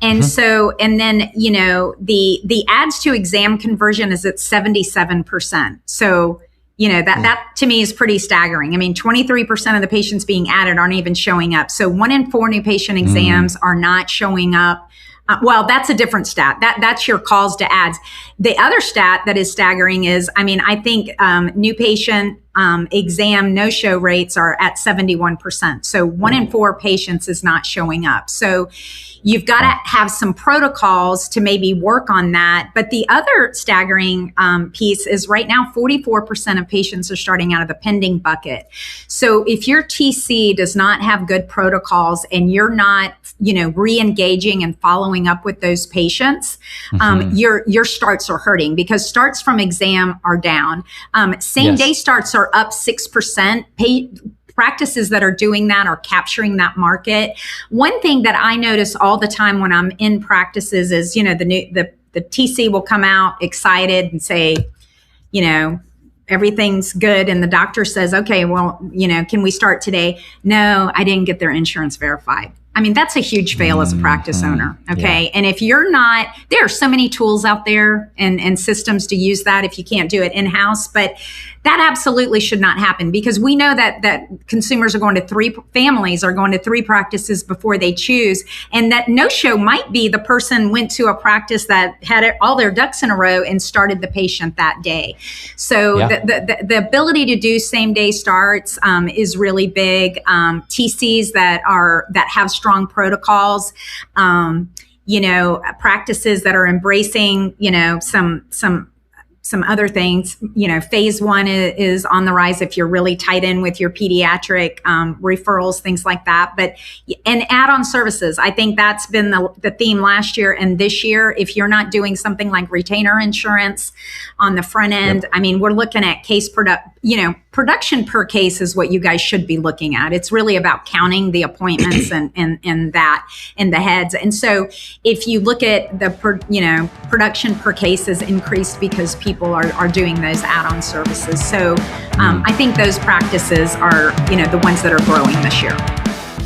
Speaker 4: And so, and then, the ads to exam conversion is at 77%. So That to me is pretty staggering. I mean, 23% of the patients being added aren't even showing up. So 1 in 4 new patient exams are not showing up. Well, that's a different stat. That's your calls to ads. The other stat that is staggering is, I think new patient exam no-show rates are at 71%. So 1 in 4 patients is not showing up. So you've got to have some protocols to maybe work on that. But the other staggering piece is right now, 44% of patients are starting out of the pending bucket. So if your TC does not have good protocols and you're not, re-engaging and following up with those patients, your starts are hurting because starts from exam are down. Same day starts are up 6%. Practices that are doing that are capturing that market. One thing that I notice all the time when I'm in practices is, the TC will come out excited and say, everything's good. And the doctor says, okay, well, can we start today? No, I didn't get their insurance verified. That's a huge fail as a practice owner. Okay. Yeah. And if you're not, there are so many tools out there and systems to use that if you can't do it in-house, but that absolutely should not happen because we know that consumers are going to families are going to 3 practices before they choose. And that no-show might be the person went to a practice that had all their ducks in a row and started the patient that day. So the ability to do same day starts is really big. TCs that have strong protocols, practices that are embracing, some other things, phase 1 is on the rise if you're really tight in with your pediatric referrals, things like that. And add-on services, I think that's been the theme last year and this year. If you're not doing something like retainer insurance on the front end, we're looking at production per case is what you guys should be looking at. It's really about counting the appointments and the heads. And so if you look at the production per case is increased because people are doing those add-on services. So I think those practices are the ones that are growing this year.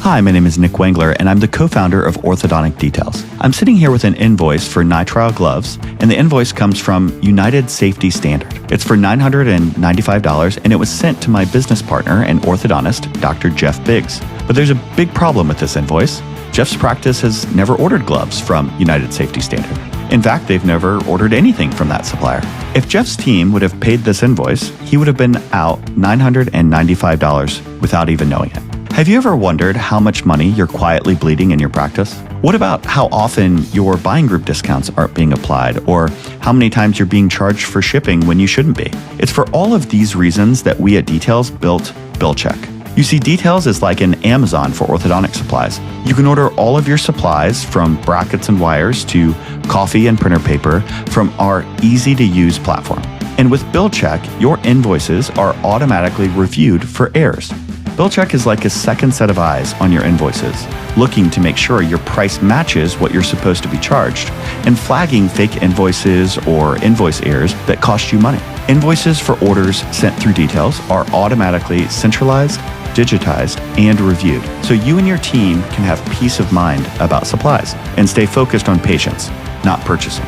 Speaker 5: Hi, my name is Nick Wengler, and I'm the co-founder of Orthodontic Details. I'm sitting here with an invoice for nitrile gloves, and the invoice comes from United Safety Standard. It's for $995, and it was sent to my business partner and orthodontist, Dr. Jeff Biggs. But there's a big problem with this invoice. Jeff's practice has never ordered gloves from United Safety Standard. In fact, they've never ordered anything from that supplier. If Jeff's team would have paid this invoice, he would have been out $995 without even knowing it. Have you ever wondered how much money you're quietly bleeding in your practice? What about how often your buying group discounts aren't being applied, or how many times you're being charged for shipping when you shouldn't be? It's for all of these reasons that we at Details built BillCheck. You see, Details is like an Amazon for orthodontic supplies. You can order all of your supplies, from brackets and wires to coffee and printer paper, from our easy-to-use platform. And with BillCheck, your invoices are automatically reviewed for errors. BillCheck is like a second set of eyes on your invoices, looking to make sure your price matches what you're supposed to be charged, and flagging fake invoices or invoice errors that cost you money. Invoices for orders sent through Details are automatically centralized, digitized, and reviewed, so you and your team can have peace of mind about supplies and stay focused on patients, not purchasing.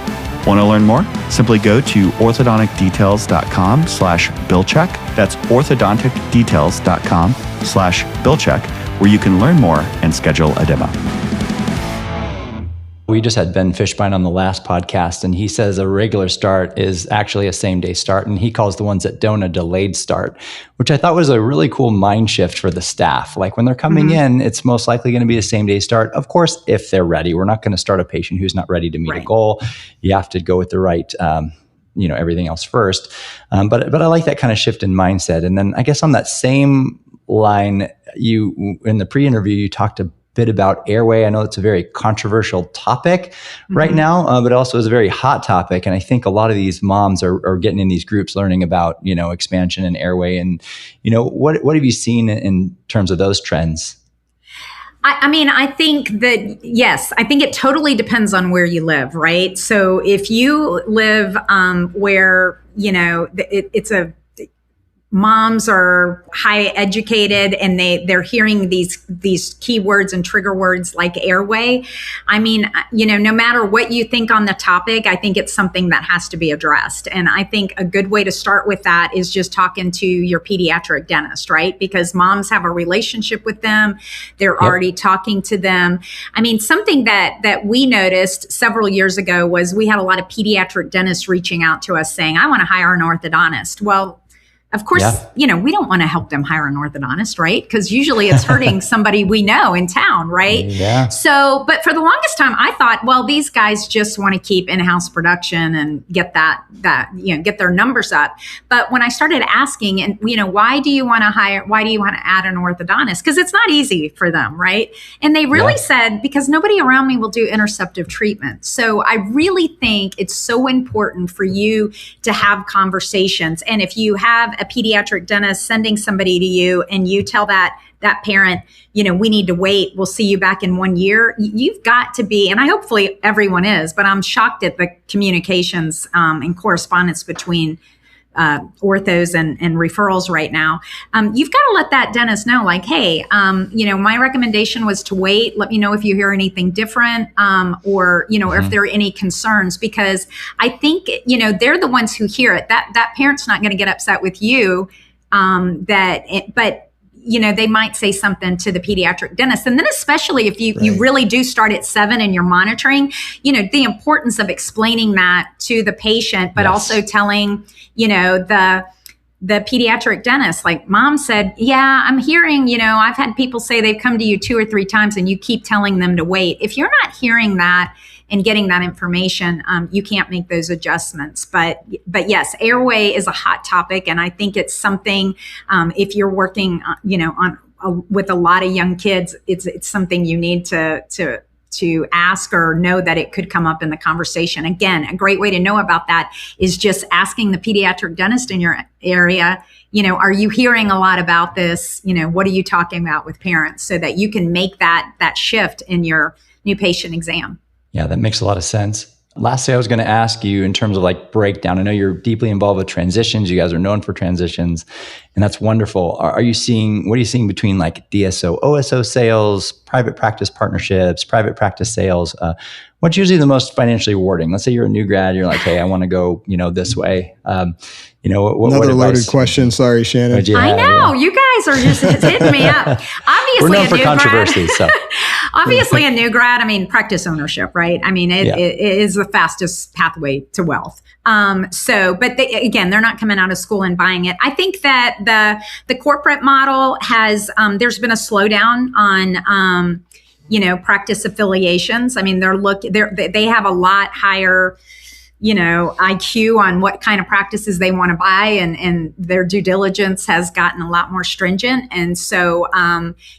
Speaker 5: Want to learn more? Simply go to orthodonticdetails.com/BillCheck. That's orthodonticdetails.com/BillCheck, where you can learn more and schedule a demo.
Speaker 3: We just had Ben Fishbein on the last podcast, and he says a regular start is actually a same-day start, and he calls the ones that don't a delayed start, which I thought was a really cool mind shift for the staff. Like when they're coming in, it's most likely going to be a same-day start. Of course, if they're ready. We're not going to start a patient who's not ready to meet a goal. You have to go with the right, everything else first. But I like that kind of shift in mindset. And then I guess on that same line, you in the pre-interview, you talked a bit about airway. I know it's a very controversial topic right now, but also is a very hot topic. And I think a lot of these moms are getting in these groups, learning about, expansion and airway. And, what have you seen in terms of those trends?
Speaker 4: I think that, yes, I think it totally depends on where you live, right? So if you live where, it's a moms are high educated and they're hearing these keywords and trigger words like airway. I mean, no matter what you think on the topic, I think it's something that has to be addressed. And I think a good way to start with that is just talking to your pediatric dentist, right? Because moms have a relationship with them. They're already talking to them. I mean, something that we noticed several years ago was we had a lot of pediatric dentists reaching out to us saying, I want to hire an orthodontist. Well, of course, we don't want to help them hire an orthodontist, right? Because usually it's hurting somebody we know in town, right?
Speaker 3: Yeah.
Speaker 4: So, but for the longest time, I thought, well, these guys just want to keep in-house production and get get their numbers up. But when I started asking, and why do you want to add an orthodontist? Because it's not easy for them, right? And they really said, because nobody around me will do interceptive treatment. So I really think it's so important for you to have conversations. And if you have a pediatric dentist sending somebody to you and you tell that parent, we need to wait, we'll see you back in 1 year, you've got to be, and hopefully everyone is, but I'm shocked at the communications and correspondence between orthos and referrals right now. You've got to let that dentist know, like, hey, my recommendation was to wait. Let me know if you hear anything different, or if there are any concerns, because I think, they're the ones who hear it. That parent's not going to get upset with you, but they might say something to the pediatric dentist. And then especially if you really do start at 7 and you're monitoring, the importance of explaining that to the patient, but also telling, the pediatric dentist, like mom said, yeah, I'm hearing, I've had people say they've come to you 2 or 3 times and you keep telling them to wait. If you're not hearing that and getting that information, you can't make those adjustments. But yes, airway is a hot topic. And I think it's something, if you're working, with a lot of young kids, it's something you need to ask or know that it could come up in the conversation. Again, a great way to know about that is just asking the pediatric dentist in your area, are you hearing a lot about this? What are you talking about with parents, so that you can make that shift in your new patient exam.
Speaker 3: Yeah, that makes a lot of sense. Lastly, I was going to ask you in terms of like breakdown. I know you're deeply involved with transitions. You guys are known for transitions, and that's wonderful. What are you seeing between like DSO, OSO sales, private practice partnerships, private practice sales? What's usually the most financially rewarding? Let's say you're a new grad, you're like, hey, I want to go, this way.
Speaker 2: Another loaded question. Sorry, Shannon.
Speaker 4: I know. You guys are just hitting me up. Obviously,
Speaker 3: we're known for controversy. So
Speaker 4: obviously a new grad, practice ownership, right? It is the fastest pathway to wealth. But they're not coming out of school and buying it. I think that the corporate model has, there's been a slowdown on, practice affiliations. They have a lot higher, IQ on what kind of practices they want to buy, and their due diligence has gotten a lot more stringent. And so,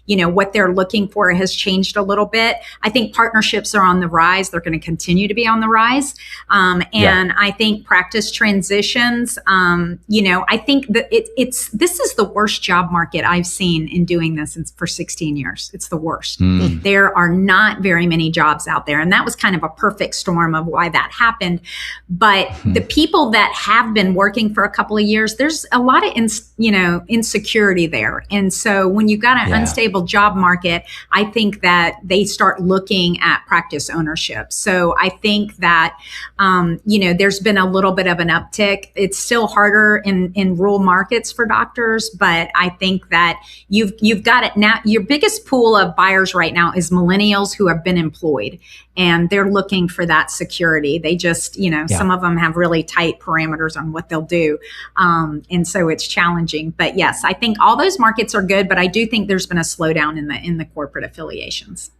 Speaker 4: what they're looking for has changed a little bit. I think partnerships are on the rise. They're going to continue to be on the rise. I think practice transitions, I think that this is the worst job market I've seen in doing this for 16 years. It's the worst. There are not very many jobs out there. And that was kind of a perfect storm of why that happened. But the people that have been working for a couple of years, there's a lot of insecurity there. And so when you've got an unstable job market, I think that they start looking at practice ownership. So I think that there's been a little bit of an uptick. It's still harder in rural markets for doctors, but I think that you've got it now. Your biggest pool of buyers right now is millennials who have been employed, and they're looking for that security. They just, some of them have really tight parameters on what they'll do. And so it's challenging. But yes, I think all those markets are good, but I do think there's been a slowdown in the corporate affiliations.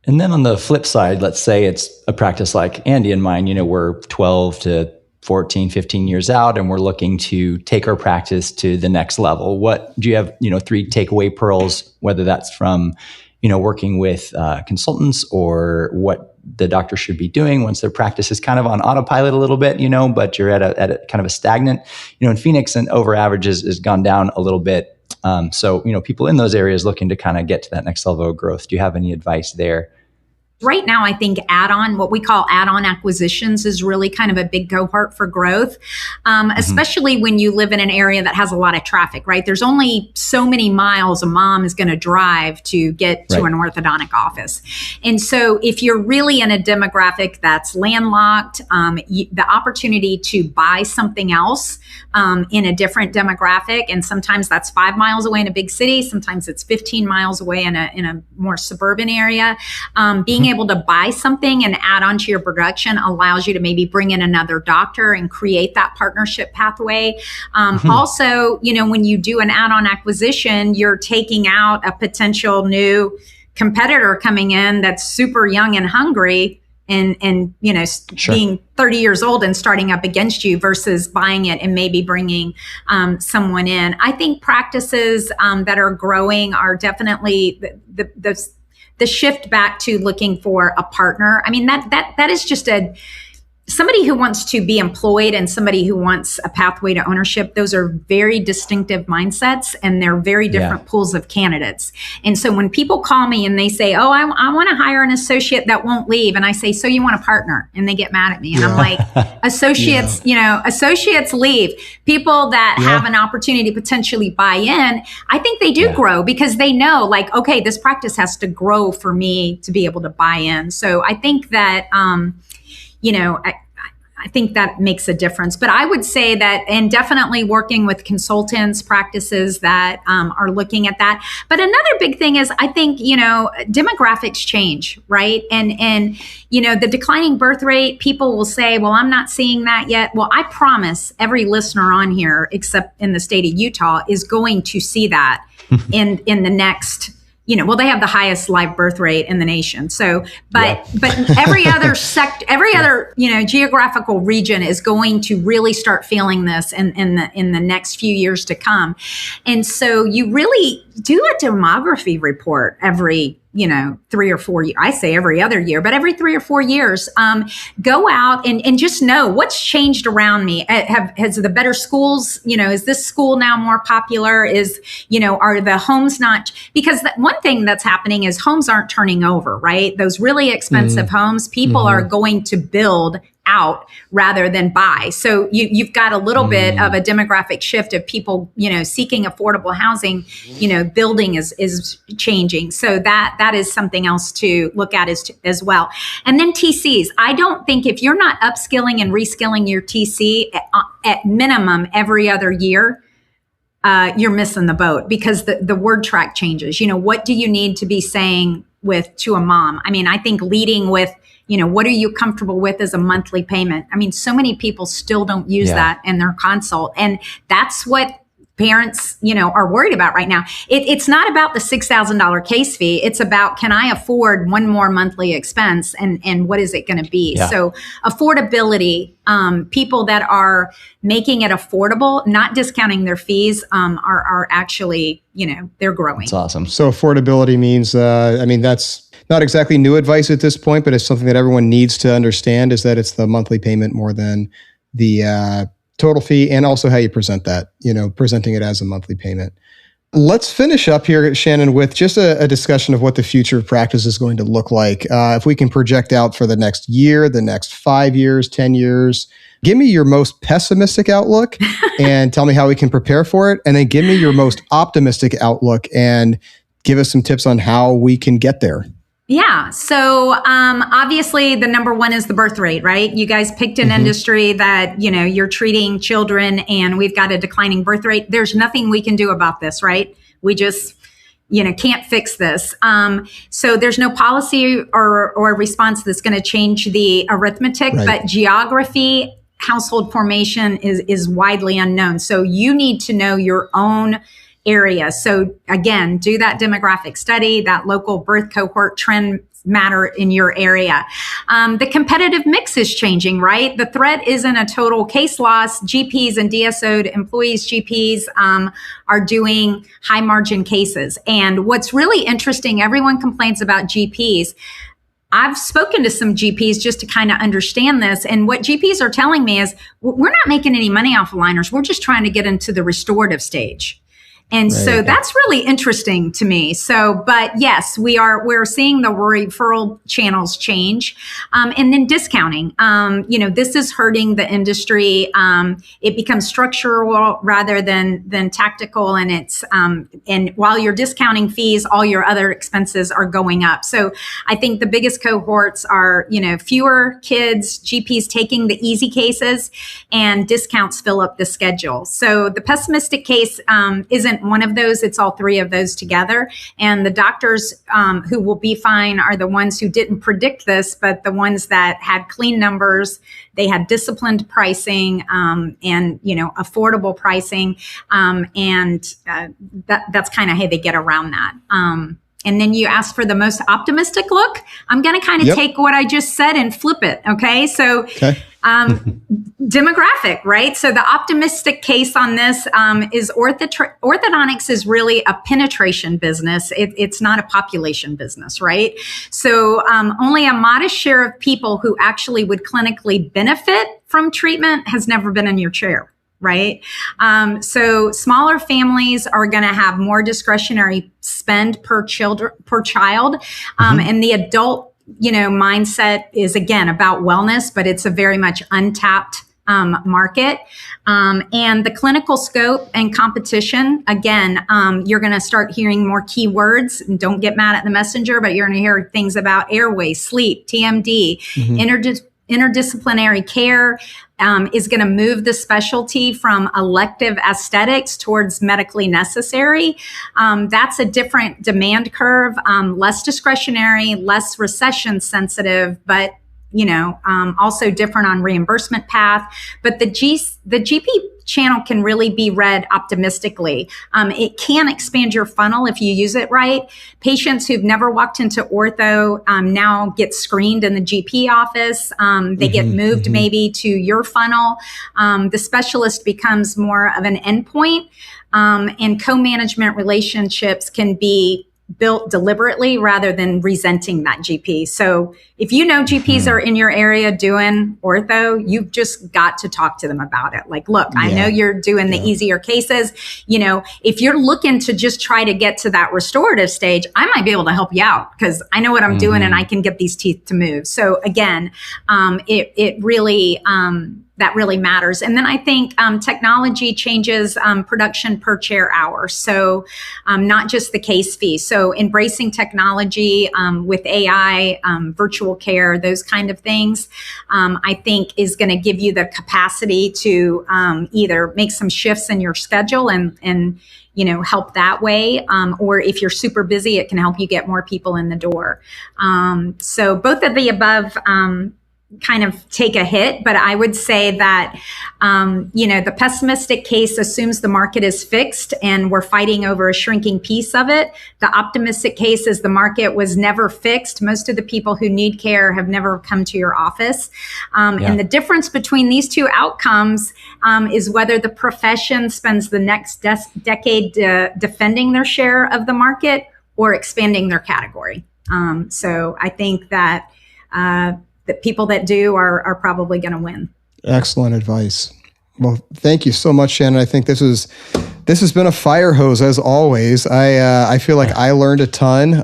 Speaker 3: And then on the flip side, let's say it's a practice like Andy and mine, we're 12 to 14, 15 years out, and we're looking to take our practice to the next level. What do you have, 3 takeaway pearls, whether that's from, working with consultants, or what the doctor should be doing once their practice is kind of on autopilot a little bit, but you're at a kind of a stagnant, in Phoenix, and over average has gone down a little bit. So, people in those areas looking to kind of get to that next level of growth. Do you have any advice there?
Speaker 4: Right now, I think what we call add-on acquisitions is really kind of a big cohort for growth, especially when you live in an area that has a lot of traffic, right? There's only so many miles a mom is going to drive to get to an orthodontic office. And so if you're really in a demographic that's landlocked, the opportunity to buy something else in a different demographic, and sometimes that's 5 miles away in a big city, sometimes it's 15 miles away in a more suburban area, being able to buy something and add on to your production allows you to maybe bring in another doctor and create that partnership pathway. Also, when you do an add-on acquisition, you're taking out a potential new competitor coming in that's super young and hungry and being 30 years old and starting up against you versus buying it and maybe bringing someone in. I think practices that are growing are definitely the shift back to looking for a partner. I mean, that is just somebody who wants to be employed and somebody who wants a pathway to ownership. Those are very distinctive mindsets, and they're very different pools of candidates. And so when people call me and they say, oh, I want to hire an associate that won't leave. And I say, so you want a partner? And they get mad at me. And I'm like, associates, associates leave. People that have an opportunity to potentially buy in, I think they do grow because they know, like, okay, this practice has to grow for me to be able to buy in. So I think that, I think that makes a difference. But I would say that, and definitely working with consultants, practices that are looking at that. But another big thing is, I think, demographics change, right? And the declining birth rate, people will say, well, I'm not seeing that yet. Well, I promise every listener on here, except in the state of Utah, is going to see that in the next they have the highest live birth rate in the nation. So, but every other geographical region is going to really start feeling this in the next few years to come. And so you really do a demography report every 3 or 4 years. I say every other year, but every 3 or 4 years, go out and just know what's changed around me. Has the better schools, is this school now more popular? Are the homes not, because one thing that's happening is homes aren't turning over, right? Those really expensive homes, people are going to build out rather than buy. So you've got a little bit of a demographic shift of people, seeking affordable housing, building is changing. So that is something else to look at as well. And then TCs. I don't think if you're not upskilling and reskilling your TC at minimum every other year, you're missing the boat because the word track changes. What do you need to be saying to a mom? I mean, I think leading with, what are you comfortable with as a monthly payment? I mean, so many people still don't use that in their consult. And that's what parents, are worried about right now. It's not about the $6,000 case fee. It's about, can I afford one more monthly expense and what is it going to be? Yeah. So affordability, people that are making it affordable, not discounting their fees, are actually, they're growing.
Speaker 3: That's awesome.
Speaker 2: So affordability means, that's not exactly new advice at this point, but it's something that everyone needs to understand, is that it's the monthly payment more than the total fee, and also how you present that, presenting it as a monthly payment. Let's finish up here, Shannon, with just a discussion of what the future of practice is going to look like. If we can project out for the next year, the next 5 years, 10 years, give me your most pessimistic outlook and tell me how we can prepare for it. And then give me your most optimistic outlook and give us some tips on how we can get there.
Speaker 4: Yeah. So obviously the number one is the birth rate, right? You guys picked an industry that, you're treating children and we've got a declining birth rate. There's nothing we can do about this, right? We just, can't fix this. So there's no policy or response that's going to change the arithmetic, but geography, household formation is widely unknown. So you need to know your own area. So again, do that demographic study, that local birth cohort trend matter in your area. The competitive mix is changing, right? The threat isn't a total case loss. GPs and DSO'd employees, GPs are doing high margin cases. And what's really interesting, everyone complains about GPs. I've spoken to some GPs just to kind of understand this. And what GPs are telling me is, we're not making any money off aligners. We're just trying to get into the restorative stage. And so that's really interesting to me. So, but yes, we're seeing the referral channels change. And then discounting, this is hurting the industry. It becomes structural rather than tactical. And it's, and while you're discounting fees, all your other expenses are going up. So I think the biggest cohorts are, fewer kids, GPs taking the easy cases, and discounts fill up the schedule. So the pessimistic case isn't one of those. It's all three of those together. And the doctors who will be fine are the ones who didn't predict this, but the ones that had clean numbers. They had disciplined pricing and affordable pricing, and that's kind of how they get around that. And then you ask for the most optimistic look. I'm going to kind of take what I just said and flip it. Okay. So demographic, right? So the optimistic case on this is orthodontics is really a penetration business. It's not a population business, right? So only a modest share of people who actually would clinically benefit from treatment has never been in your chair. Right. So smaller families are going to have more discretionary spend per child. And the adult, mindset is again about wellness, but it's a very much untapped market. And the clinical scope and competition, again, you're going to start hearing more keywords. And don't get mad at the messenger, but you're going to hear things about airway, sleep, TMD, interdisciplinary care. Is going to move the specialty from elective aesthetics towards medically necessary. That's a different demand curve, less discretionary, less recession sensitive, but also different on reimbursement path. But the GP channel can really be read optimistically. It can expand your funnel if you use it right. Patients who've never walked into ortho now get screened in the GP office. They get moved maybe to your funnel. The specialist becomes more of an endpoint, and co-management relationships can be built deliberately rather than resenting that GP. So if GPs are in your area doing ortho, you've just got to talk to them about it. Like, look, I know you're doing the easier cases. If you're looking to just try to get to that restorative stage, I might be able to help you out because I know what I'm doing and I can get these teeth to move. So again, it really, that really matters. And then I think technology changes production per chair hour. So not just the case fee. So embracing technology with AI, virtual care, those kind of things, I think is going to give you the capacity to either make some shifts in your schedule and help that way. Or if you're super busy, it can help you get more people in the door. So both of the above kind of take a hit, but I would say that, the pessimistic case assumes the market is fixed and we're fighting over a shrinking piece of it. The optimistic case is the market was never fixed. Most of the people who need care have never come to your office. And the difference between these two outcomes is whether the profession spends the next decade defending their share of the market or expanding their category. So I think that the people that do are probably going to win. Excellent advice.
Speaker 2: Well, thank you so much, Shannon. I think this has been a fire hose as always. I feel like I learned a ton.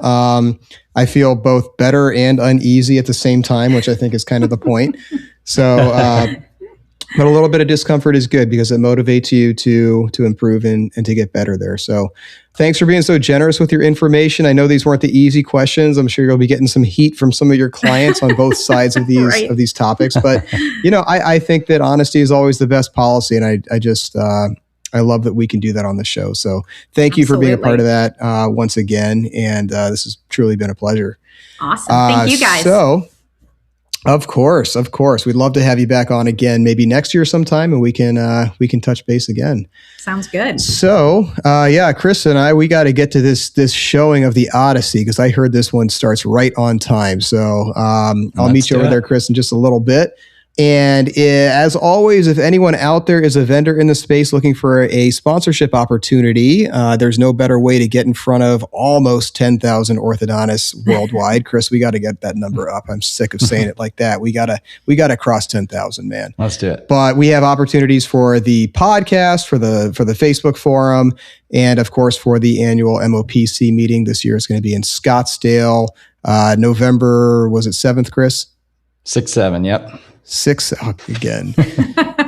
Speaker 2: I feel both better and uneasy at the same time, which I think is kind of the point. So, but a little bit of discomfort is good because it motivates you to improve and to get better there. So thanks for being so generous with your information. I know these weren't the easy questions. I'm sure you'll be getting some heat from some of your clients on both sides of these of these topics. But I think that honesty is always the best policy, and I love that we can do that on the show. So thank you for being a part of that once again. And this has truly been a pleasure.
Speaker 4: Awesome. Thank you guys.
Speaker 2: So, Of course. We'd love to have you back on again, maybe next year sometime, and we can touch base again.
Speaker 4: Sounds good.
Speaker 2: So, Chris and I, we got to get to this showing of the Odyssey because I heard this one starts right on time. So, I'll meet you over there, Chris, in just a little bit. And as always, if anyone out there is a vendor in the space looking for a sponsorship opportunity, there's no better way to get in front of almost 10,000 orthodontists worldwide. Chris, we got to get that number up. I'm sick of saying it like that. We got to cross 10,000, man.
Speaker 3: Let's do it.
Speaker 2: But we have opportunities for the podcast, for the Facebook forum, and of course for the annual MOPC meeting. This year is going to be in Scottsdale, November, was it 7th, Chris?
Speaker 3: 6-7, yep.
Speaker 2: 6 again.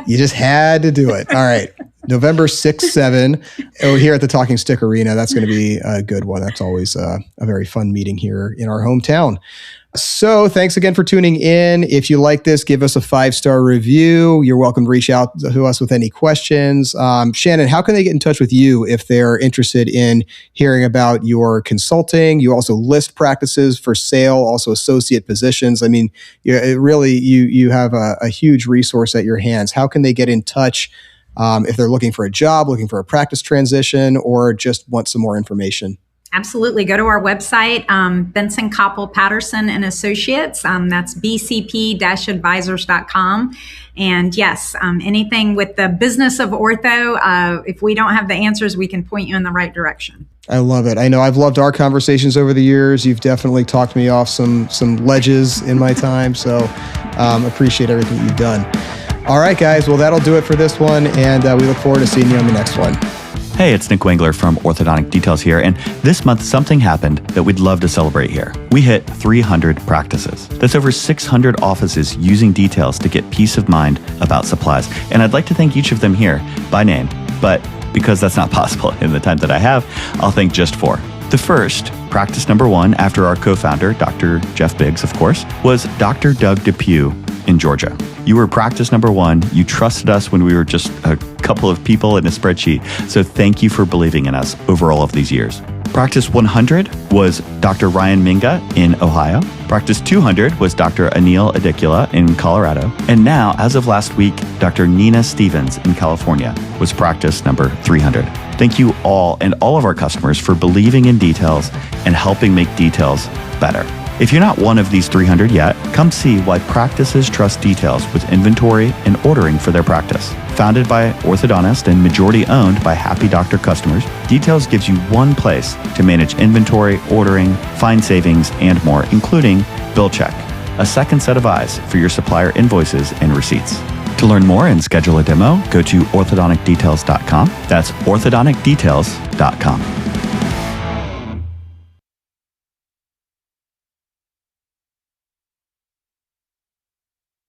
Speaker 2: You just had to do it. All right. November 6-7. Oh, here at the Talking Stick Arena. That's going to be a good one. That's always a very fun meeting here in our hometown. So thanks again for tuning in. If you like this, give us a 5-star review. You're welcome to reach out to us with any questions. Shannon, how can they get in touch with you if they're interested in hearing about your consulting? You also list practices for sale, also associate positions. I mean, you have a huge resource at your hands. How can they get in touch if they're looking for a job, looking for a practice transition, or just want some more information?
Speaker 4: Absolutely. Go to our website, Benson Koppel Patterson and Associates. That's bcp-advisors.com. And yes, anything with the business of ortho, if we don't have the answers, we can point you in the right direction.
Speaker 2: I love it. I know I've loved our conversations over the years. You've definitely talked me off some ledges in my time. So appreciate everything you've done. All right, guys. Well, that'll do it for this one. And we look forward to seeing you on the next one.
Speaker 5: Hey, it's Nick Wengler from Orthodontic Details here, and this month something happened that we'd love to celebrate here. We hit 300 practices. That's over 600 offices using Details to get peace of mind about supplies, and I'd like to thank each of them here by name, but because that's not possible in the time that I have, I'll thank just 4. The first, practice number 1, after our co-founder, Dr. Jeff Biggs, of course, was Dr. Doug Depew in Georgia. You were practice number 1. You trusted us when we were just a couple of people in a spreadsheet. So thank you for believing in us over all of these years. Practice 100 was Dr. Ryan Minga in Ohio. Practice 200 was Dr. Anil Adikula in Colorado. And now, as of last week, Dr. Nina Stevens in California was practice number 300. Thank you all and all of our customers for believing in Details and helping make Details better. If you're not one of these 300 yet, come see why practices trust Details with inventory and ordering for their practice. Founded by orthodontists and majority owned by happy doctor customers, Details gives you one place to manage inventory, ordering, find savings, and more, including BillCheck, a second set of eyes for your supplier invoices and receipts. To learn more and schedule a demo, go to orthodonticdetails.com. That's orthodonticdetails.com.